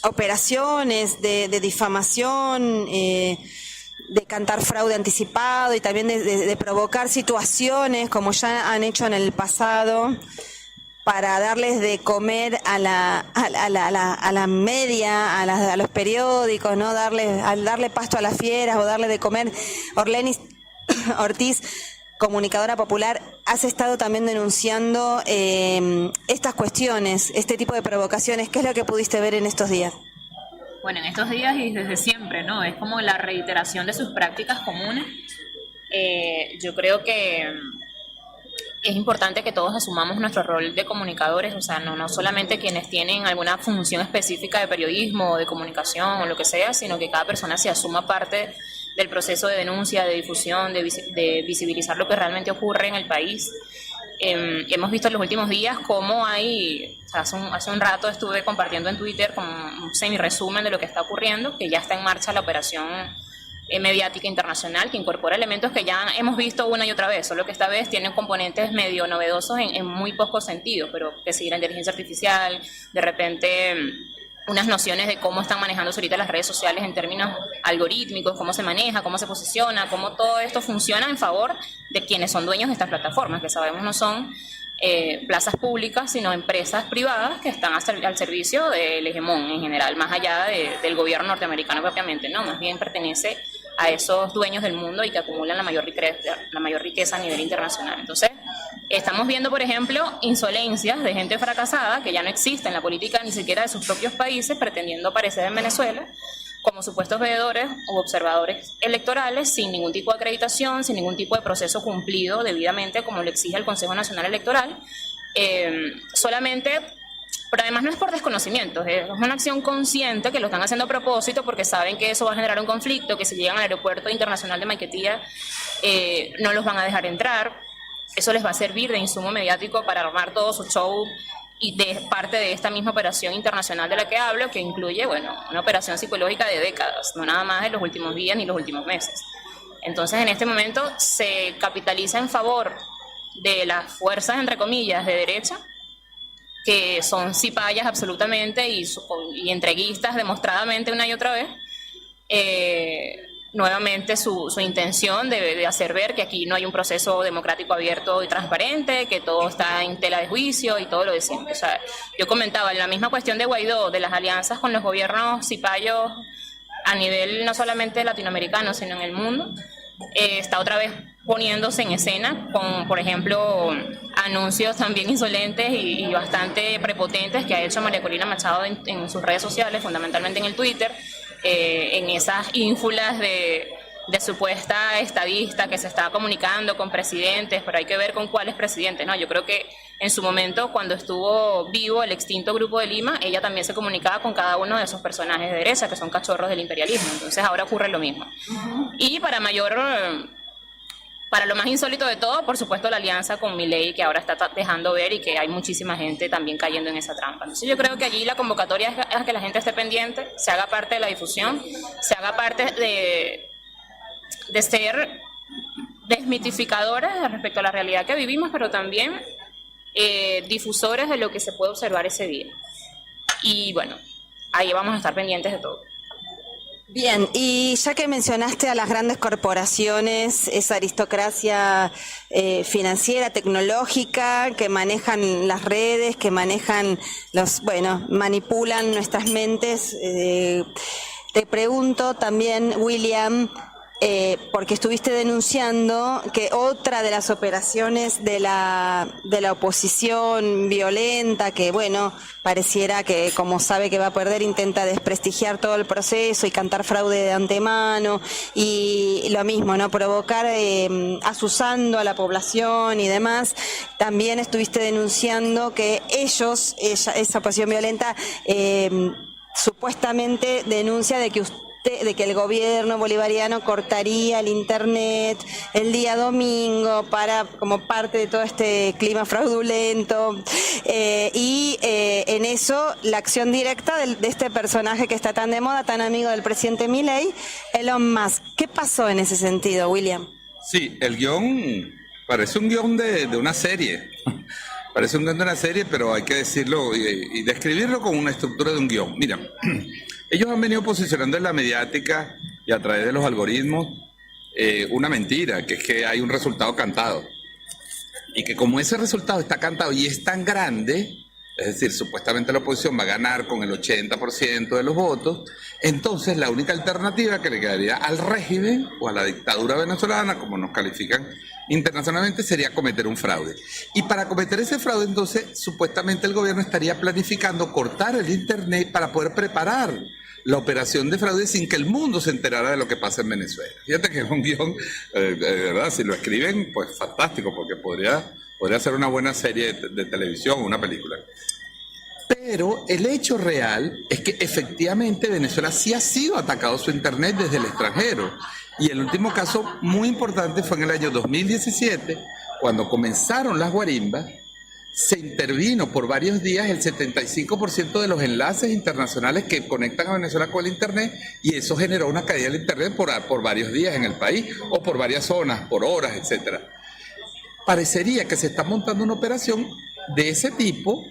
operaciones de difamación, de cantar fraude anticipado y también de provocar situaciones como ya han hecho en el pasado, para darles de comer a la media, a los periódicos, ¿no? Darle pasto a las fieras o darle de comer. Orleni Ortiz, comunicadora popular, has estado también denunciando estas cuestiones, este tipo de provocaciones. ¿Qué es lo que pudiste ver en estos días? Bueno, en estos días y desde siempre, ¿no? Es como la reiteración de sus prácticas comunes. Yo creo que es importante que todos asumamos nuestro rol de comunicadores, o sea, no solamente quienes tienen alguna función específica de periodismo o de comunicación o lo que sea, sino que cada persona se asuma parte del proceso de denuncia, de difusión, de visibilizar lo que realmente ocurre en el país. Hemos visto en los últimos días cómo hay, o sea, hace un rato estuve compartiendo en Twitter como un semi-resumen de lo que está ocurriendo, que ya está en marcha la operación mediática internacional, que incorpora elementos que ya hemos visto una y otra vez, solo que esta vez tienen componentes medio novedosos en muy pocos sentidos, pero que sigue la inteligencia artificial, de repente unas nociones de cómo están manejándose ahorita las redes sociales en términos algorítmicos, cómo se maneja, cómo se posiciona, cómo todo esto funciona en favor de quienes son dueños de estas plataformas, que sabemos no son plazas públicas, sino empresas privadas que están al servicio del hegemón en general, más allá del gobierno norteamericano propiamente, ¿no? Más bien pertenece a esos dueños del mundo y que acumulan la mayor riqueza a nivel internacional. Entonces, estamos viendo, por ejemplo, insolencias de gente fracasada que ya no existe en la política ni siquiera de sus propios países, pretendiendo aparecer en Venezuela como supuestos veedores u observadores electorales sin ningún tipo de acreditación, sin ningún tipo de proceso cumplido debidamente como lo exige el Consejo Nacional Electoral, solamente, pero además no es por desconocimiento, es una acción consciente que lo están haciendo a propósito porque saben que eso va a generar un conflicto, que si llegan al aeropuerto internacional de Maiquetía no los van a dejar entrar, eso les va a servir de insumo mediático para armar todo su show y de parte de esta misma operación internacional de la que hablo, que incluye, bueno, una operación psicológica de décadas, no nada más de los últimos días ni los últimos meses. Entonces, en este momento se capitaliza en favor de las fuerzas, entre comillas, de derecha, que son cipayas absolutamente y entreguistas demostradamente una y otra vez, nuevamente su intención de hacer ver que aquí no hay un proceso democrático abierto y transparente, que todo está en tela de juicio y todo lo de siempre. O sea, yo comentaba la misma cuestión de Guaidó, de las alianzas con los gobiernos cipayos a nivel no solamente latinoamericano, sino en el mundo, está otra vez poniéndose en escena con, por ejemplo, anuncios también insolentes y bastante prepotentes que ha hecho María Corina Machado en sus redes sociales, fundamentalmente en el Twitter, en esas ínfulas de supuesta estadista que se está comunicando con presidentes, pero hay que ver con cuáles presidentes, ¿no? Yo creo que en su momento, cuando estuvo vivo el extinto Grupo de Lima, ella también se comunicaba con cada uno de esos personajes de derecha, que son cachorros del imperialismo. Entonces ahora ocurre lo mismo. Y para lo más insólito de todo, por supuesto, la alianza con Milei, que ahora está dejando ver y que hay muchísima gente también cayendo en esa trampa. Entonces yo creo que allí la convocatoria es a que la gente esté pendiente, se haga parte de la difusión, se haga parte de ser desmitificadores respecto a la realidad que vivimos, pero también difusores de lo que se puede observar ese día. Y bueno, ahí vamos a estar pendientes de todo. Bien, y ya que mencionaste a las grandes corporaciones, esa aristocracia financiera, tecnológica, que manejan las redes, que manejan manipulan nuestras mentes, te pregunto también, William, porque estuviste denunciando que otra de las operaciones de la oposición violenta, que pareciera que como sabe que va a perder, intenta desprestigiar todo el proceso y cantar fraude de antemano, y lo mismo, ¿no? Provocar asusando a la población y demás. También estuviste denunciando que esa oposición violenta supuestamente denuncia de que de que el gobierno bolivariano cortaría el internet el día domingo como parte de todo este clima fraudulento, y en eso la acción directa de este personaje que está tan de moda, tan amigo del presidente Milei, Elon Musk. ¿Qué pasó en ese sentido, William? Sí, el guión parece un guión de una serie. Parece un guión de una serie, pero hay que decirlo y describirlo con una estructura de un guión. Mira, ellos han venido posicionando en la mediática y a través de los algoritmos una mentira, que es que hay un resultado cantado. Y que como ese resultado está cantado y es tan grande, es decir, supuestamente la oposición va a ganar con el 80% de los votos, entonces la única alternativa que le quedaría al régimen o a la dictadura venezolana, como nos califican internacionalmente, sería cometer un fraude. Y para cometer ese fraude, entonces, supuestamente el gobierno estaría planificando cortar el internet para poder preparar la operación de fraude sin que el mundo se enterara de lo que pasa en Venezuela. Fíjate que es un guión, de verdad, si lo escriben, pues fantástico, porque podría ser una buena serie de televisión o una película. Pero el hecho real es que efectivamente Venezuela sí ha sido atacado su internet desde el extranjero. Y el último caso muy importante fue en el año 2017, cuando comenzaron las guarimbas. Se intervino por varios días el 75% de los enlaces internacionales que conectan a Venezuela con el internet, y eso generó una caída del internet por varios días en el país, o por varias zonas, por horas, etcétera. Parecería que se está montando una operación de ese tipo,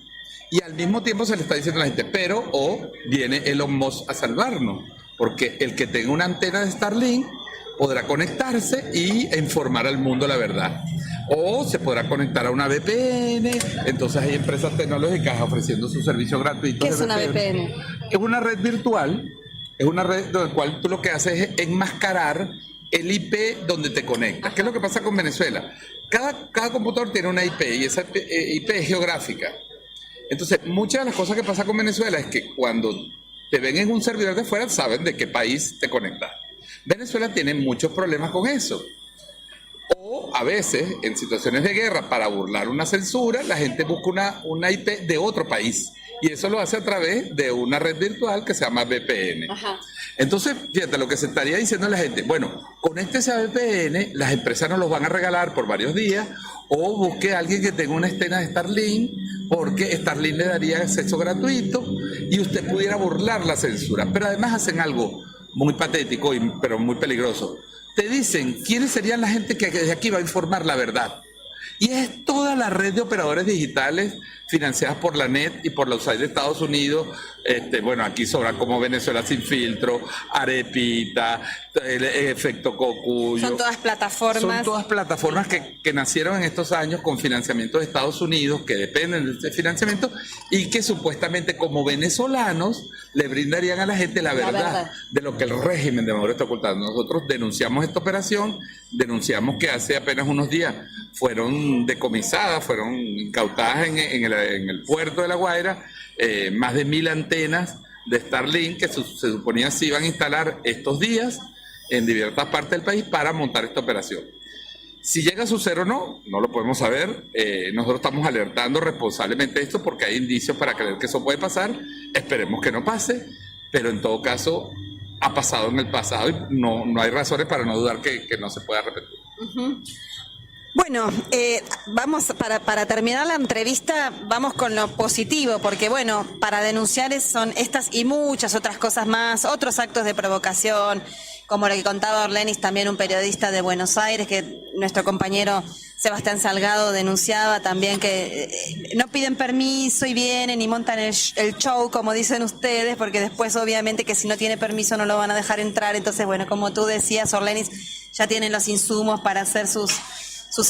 y al mismo tiempo se le está diciendo a la gente, pero viene Elon Musk a salvarnos, porque el que tenga una antena de Starlink podrá conectarse y informar al mundo la verdad. O se podrá conectar a una VPN, entonces hay empresas tecnológicas ofreciendo su servicio gratuito. ¿Qué es una VPN? Es una red virtual, es una red en la cual tú lo que haces es enmascarar el IP donde te conectas. Ajá. ¿Qué es lo que pasa con Venezuela? Cada computador tiene una IP y esa IP es geográfica. Entonces, muchas de las cosas que pasa con Venezuela es que cuando te ven en un servidor de fuera, saben de qué país te conectas. Venezuela tiene muchos problemas con eso. O a veces, en situaciones de guerra, para burlar una censura, la gente busca una IP de otro país. Y eso lo hace a través de una red virtual que se llama VPN. Ajá. Entonces, fíjate, lo que se estaría diciendo a la gente, bueno, conéctese a VPN, las empresas nos los van a regalar por varios días, o busque a alguien que tenga una antena de Starlink, porque Starlink le daría acceso gratuito y usted pudiera burlar la censura. Pero además hacen algo muy patético, pero muy peligroso. Te dicen quiénes serían la gente que desde aquí va a informar la verdad. Y es toda la red de operadores digitales financiadas por la NET y por la USAID de Estados Unidos. Bueno, aquí sobran como Venezuela Sin Filtro, Arepita, el Efecto Cocuyo. Son todas plataformas que nacieron en estos años con financiamiento de Estados Unidos, que dependen de este financiamiento y que supuestamente como venezolanos le brindarían a la gente la verdad de lo que el régimen de Maduro está ocultando. Nosotros denunciamos esta operación, denunciamos que hace apenas unos días fueron decomisadas, fueron incautadas en el puerto de La Guaira, más de 1000 antenas de Starlink que se suponía se iban a instalar estos días en diversas partes del país para montar esta operación. Si llega a suceder o no, no lo podemos saber. Nosotros estamos alertando responsablemente de esto porque hay indicios para creer que eso puede pasar. Esperemos que no pase, pero en todo caso ha pasado en el pasado y no hay razones para no dudar que no se pueda repetir. Uh-huh. Bueno, vamos para terminar la entrevista, vamos con lo positivo, porque bueno, para denunciar son estas y muchas otras cosas más, otros actos de provocación, como lo que contaba Orlenis, también un periodista de Buenos Aires, que nuestro compañero Sebastián Salgado denunciaba también que no piden permiso y vienen y montan el show, como dicen ustedes, porque después obviamente que si no tiene permiso no lo van a dejar entrar. Entonces, bueno, como tú decías, Orlenis, ya tienen los insumos para hacer sus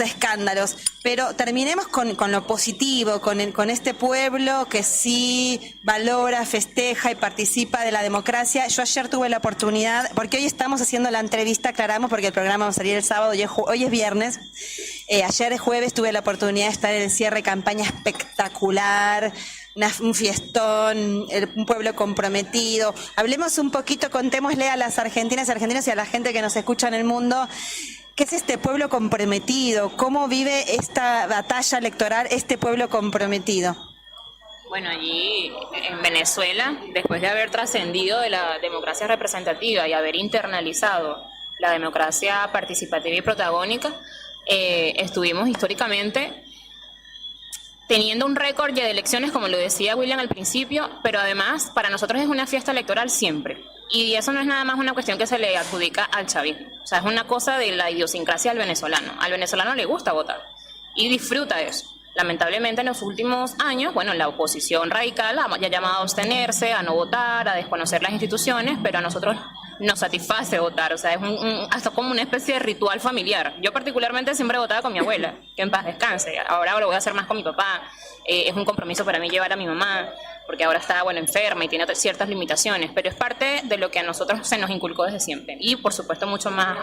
escándalos. Pero terminemos con lo positivo, con este pueblo que sí valora, festeja y participa de la democracia. Yo ayer tuve la oportunidad, porque hoy estamos haciendo la entrevista, aclaramos, porque el programa va a salir el sábado y hoy es viernes. Ayer es jueves, tuve la oportunidad de estar en el cierre de campaña espectacular, un fiestón, un pueblo comprometido. Hablemos un poquito, contémosle a las argentinas y argentinos y a la gente que nos escucha en el mundo, ¿qué es este pueblo comprometido? ¿Cómo vive esta batalla electoral este pueblo comprometido? Bueno, allí en Venezuela, después de haber trascendido de la democracia representativa y haber internalizado la democracia participativa y protagónica, estuvimos históricamente teniendo un récord de elecciones, como lo decía William al principio, pero además para nosotros es una fiesta electoral siempre. Y eso no es nada más una cuestión que se le adjudica al chavismo. O sea, es una cosa de la idiosincrasia del venezolano. Al venezolano le gusta votar y disfruta eso. Lamentablemente en los últimos años, bueno, la oposición radical ha llamado a abstenerse, a no votar, a desconocer las instituciones, pero a nosotros nos satisface votar. O sea, es hasta como una especie de ritual familiar. Yo particularmente siempre votaba con mi abuela, que en paz descanse. Ahora lo voy a hacer más con mi papá. Es un compromiso para mí llevar a mi mamá, porque ahora está, bueno, enferma y tiene ciertas limitaciones, pero es parte de lo que a nosotros se nos inculcó desde siempre. Y, por supuesto, mucho más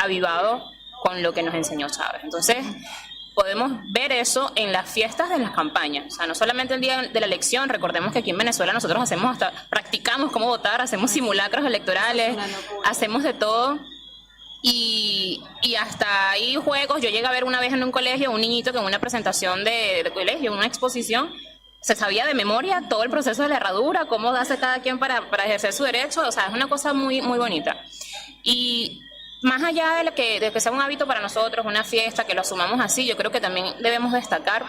avivado con lo que nos enseñó Chávez. Entonces, podemos ver eso en las fiestas de las campañas. O sea, no solamente el día de la elección. Recordemos que aquí en Venezuela nosotros practicamos cómo votar, hacemos simulacros electorales, hacemos de todo. Y hasta hay juegos. Yo llegué a ver una vez en un colegio un niñito que en una presentación de colegio, una exposición, se sabía de memoria todo el proceso de la herradura, cómo hace cada quien para ejercer su derecho. O sea, es una cosa muy, muy bonita. Y más allá de que sea un hábito para nosotros, una fiesta, que lo asumamos así, yo creo que también debemos destacar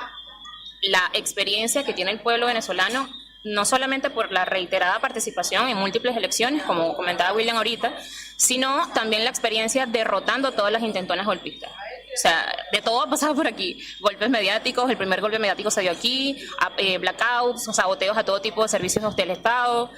la experiencia que tiene el pueblo venezolano, no solamente por la reiterada participación en múltiples elecciones, como comentaba William ahorita, sino también la experiencia derrotando todas las intentonas golpistas. O sea, de todo ha pasado por aquí. Golpes mediáticos, el primer golpe mediático se dio aquí, blackouts, saboteos a todo tipo de servicios del Estado,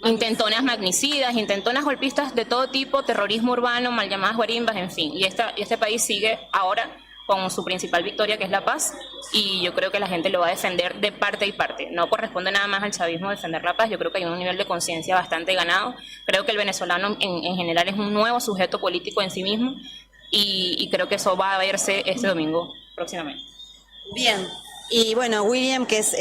intentonas magnicidas, intentonas golpistas de todo tipo, terrorismo urbano, mal llamadas guarimbas, en fin. Y este país sigue ahora con su principal victoria, que es la paz, y yo creo que la gente lo va a defender de parte y parte. No corresponde nada más al chavismo defender la paz. Yo creo que hay un nivel de conciencia bastante ganado. Creo que el venezolano en general es un nuevo sujeto político en sí mismo, y creo que eso va a verse este domingo próximamente. Bien. Y bueno, William, que es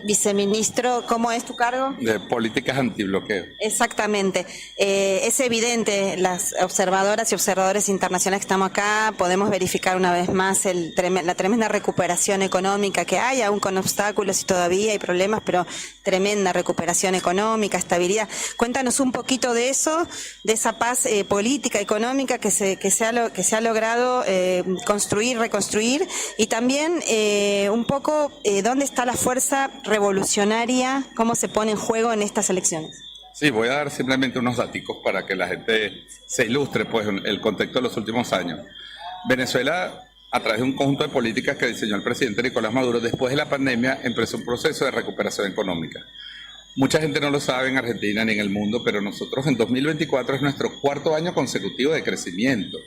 viceministro, ¿cómo es tu cargo? De políticas antibloqueo. Exactamente. Es evidente, las observadoras y observadores internacionales que estamos acá, podemos verificar una vez más la tremenda recuperación económica que hay, aún con obstáculos y todavía hay problemas, pero tremenda recuperación económica, estabilidad. Cuéntanos un poquito de eso, de esa paz política, económica que se ha logrado construir, reconstruir, y también un poco ¿dónde está la fuerza revolucionaria? ¿Cómo se pone en juego en estas elecciones? Sí, voy a dar simplemente unos daticos para que la gente se ilustre pues el contexto de los últimos años. Venezuela, a través de un conjunto de políticas que diseñó el presidente Nicolás Maduro, después de la pandemia empezó un proceso de recuperación económica. Mucha gente no lo sabe en Argentina ni en el mundo, pero nosotros en 2024 es nuestro cuarto año consecutivo de crecimiento.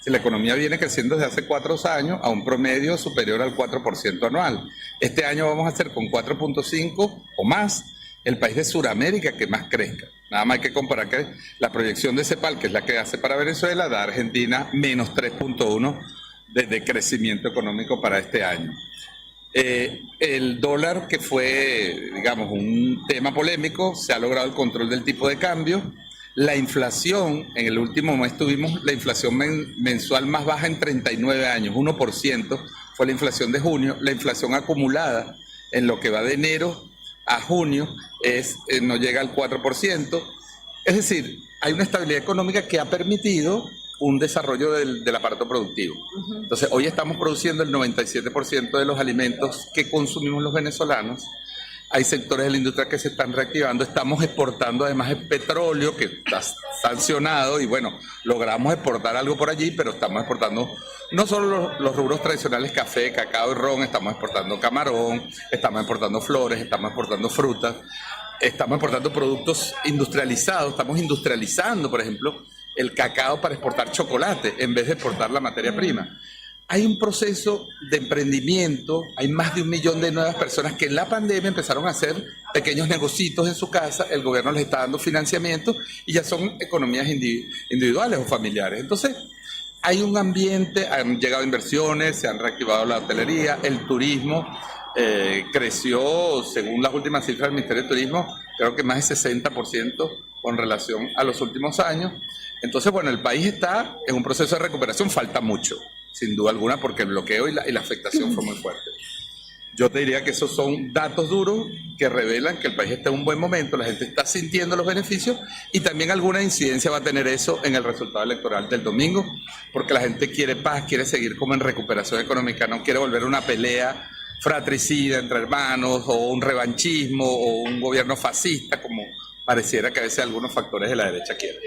La economía viene creciendo desde hace 4 años a un promedio superior al 4% anual. Este año vamos a ser con 4.5 o más el país de Sudamérica que más crezca. Nada más hay que comparar que la proyección de CEPAL, que es la que hace para Venezuela, da a Argentina menos 3.1 de crecimiento económico para este año. El dólar, que fue, digamos, un tema polémico, se ha logrado el control del tipo de cambio. La inflación, en el último mes tuvimos la inflación mensual más baja en 39 años, 1% fue la inflación de junio. La inflación acumulada en lo que va de enero a junio no llega al 4%. Es decir, hay una estabilidad económica que ha permitido un desarrollo del aparato productivo. Entonces, hoy estamos produciendo el 97% de los alimentos que consumimos los venezolanos. Hay sectores de la industria que se están reactivando, estamos exportando además el petróleo que está sancionado y bueno, logramos exportar algo por allí, pero estamos exportando no solo los rubros tradicionales, café, cacao y ron, estamos exportando camarón, estamos exportando flores, estamos exportando frutas, estamos exportando productos industrializados, estamos industrializando, por ejemplo, el cacao para exportar chocolate en vez de exportar la materia prima. Hay un proceso de emprendimiento, hay más de 1 millón de nuevas personas que en la pandemia empezaron a hacer pequeños negocios en su casa, el gobierno les está dando financiamiento y ya son economías individuales o familiares. Entonces, hay un ambiente, han llegado inversiones, se han reactivado la hotelería, el turismo creció, según las últimas cifras del Ministerio de Turismo, creo que más de 60% con relación a los últimos años. Entonces, bueno, el país está en un proceso de recuperación, falta mucho, sin duda alguna, porque el bloqueo y la afectación fue muy fuerte. Yo te diría que esos son datos duros que revelan que el país está en un buen momento, la gente está sintiendo los beneficios y también alguna incidencia va a tener eso en el resultado electoral del domingo, porque la gente quiere paz, quiere seguir como en recuperación económica, no quiere volver a una pelea fratricida entre hermanos o un revanchismo o un gobierno fascista, como pareciera que a veces algunos factores de la derecha quieren.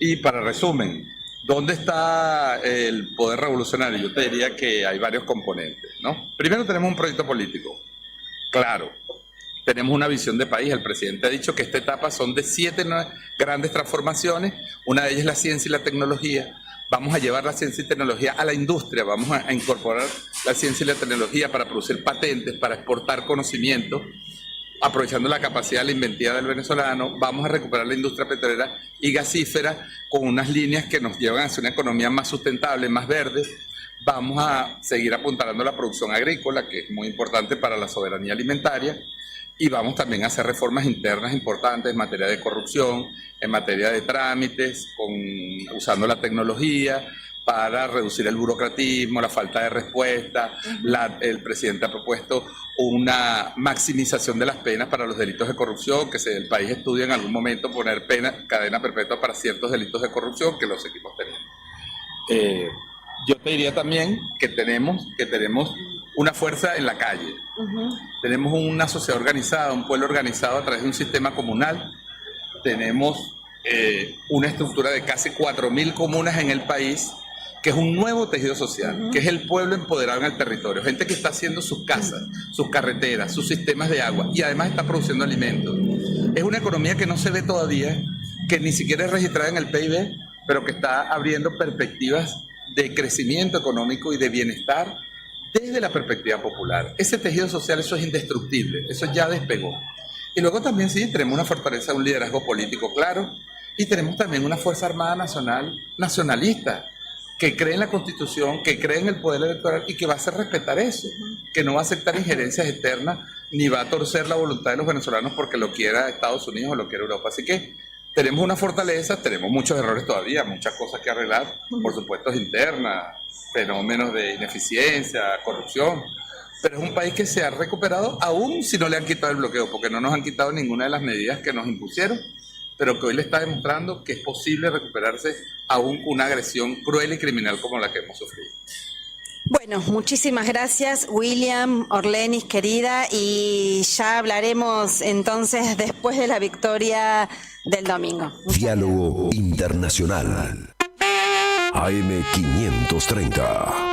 Y para resumen, ¿dónde está el poder revolucionario? Yo te diría que hay varios componentes, ¿no? Primero tenemos un proyecto político, claro. Tenemos una visión de país. El presidente ha dicho que esta etapa son de 7 grandes transformaciones. Una de ellas es la ciencia y la tecnología. Vamos a llevar la ciencia y tecnología a la industria. Vamos a incorporar la ciencia y la tecnología para producir patentes, para exportar conocimiento, aprovechando la capacidad, la inventiva del venezolano. Vamos a recuperar la industria petrolera y gasífera con unas líneas que nos llevan hacia una economía más sustentable, más verde. Vamos a seguir apuntalando la producción agrícola, que es muy importante para la soberanía alimentaria, y vamos también a hacer reformas internas importantes en materia de corrupción, en materia de trámites, usando la tecnología para reducir el burocratismo, la falta de respuesta. El presidente ha propuesto una maximización de las penas para los delitos de corrupción, que el país estudie en algún momento poner cadena perpetua para ciertos delitos de corrupción que los equipos tenemos. Yo te diría también que tenemos una fuerza en la calle. Tenemos una sociedad organizada, un pueblo organizado a través de un sistema comunal. Tenemos una estructura de casi 4.000 comunas en el país, que es un nuevo tejido social, que es el pueblo empoderado en el territorio, gente que está haciendo sus casas, sus carreteras, sus sistemas de agua y además está produciendo alimentos. Es una economía que no se ve todavía, que ni siquiera es registrada en el PIB, pero que está abriendo perspectivas de crecimiento económico y de bienestar desde la perspectiva popular. Ese tejido social, eso es indestructible, eso ya despegó. Y luego también sí, tenemos una fortaleza, un liderazgo político claro, y tenemos también una Fuerza Armada nacionalista, que cree en la Constitución, que cree en el poder electoral y que va a hacer respetar eso, que no va a aceptar injerencias externas, ni va a torcer la voluntad de los venezolanos porque lo quiera Estados Unidos o lo quiera Europa. Así que tenemos una fortaleza, tenemos muchos errores todavía, muchas cosas que arreglar, por supuesto internas, fenómenos de ineficiencia, corrupción, pero es un país que se ha recuperado aún si no le han quitado el bloqueo, porque no nos han quitado ninguna de las medidas que nos impusieron, pero que hoy le está demostrando que es posible recuperarse aún con una agresión cruel y criminal como la que hemos sufrido. Bueno, muchísimas gracias, William, Orlenis, querida, y ya hablaremos entonces después de la victoria del domingo. Diálogo Internacional. AM 530.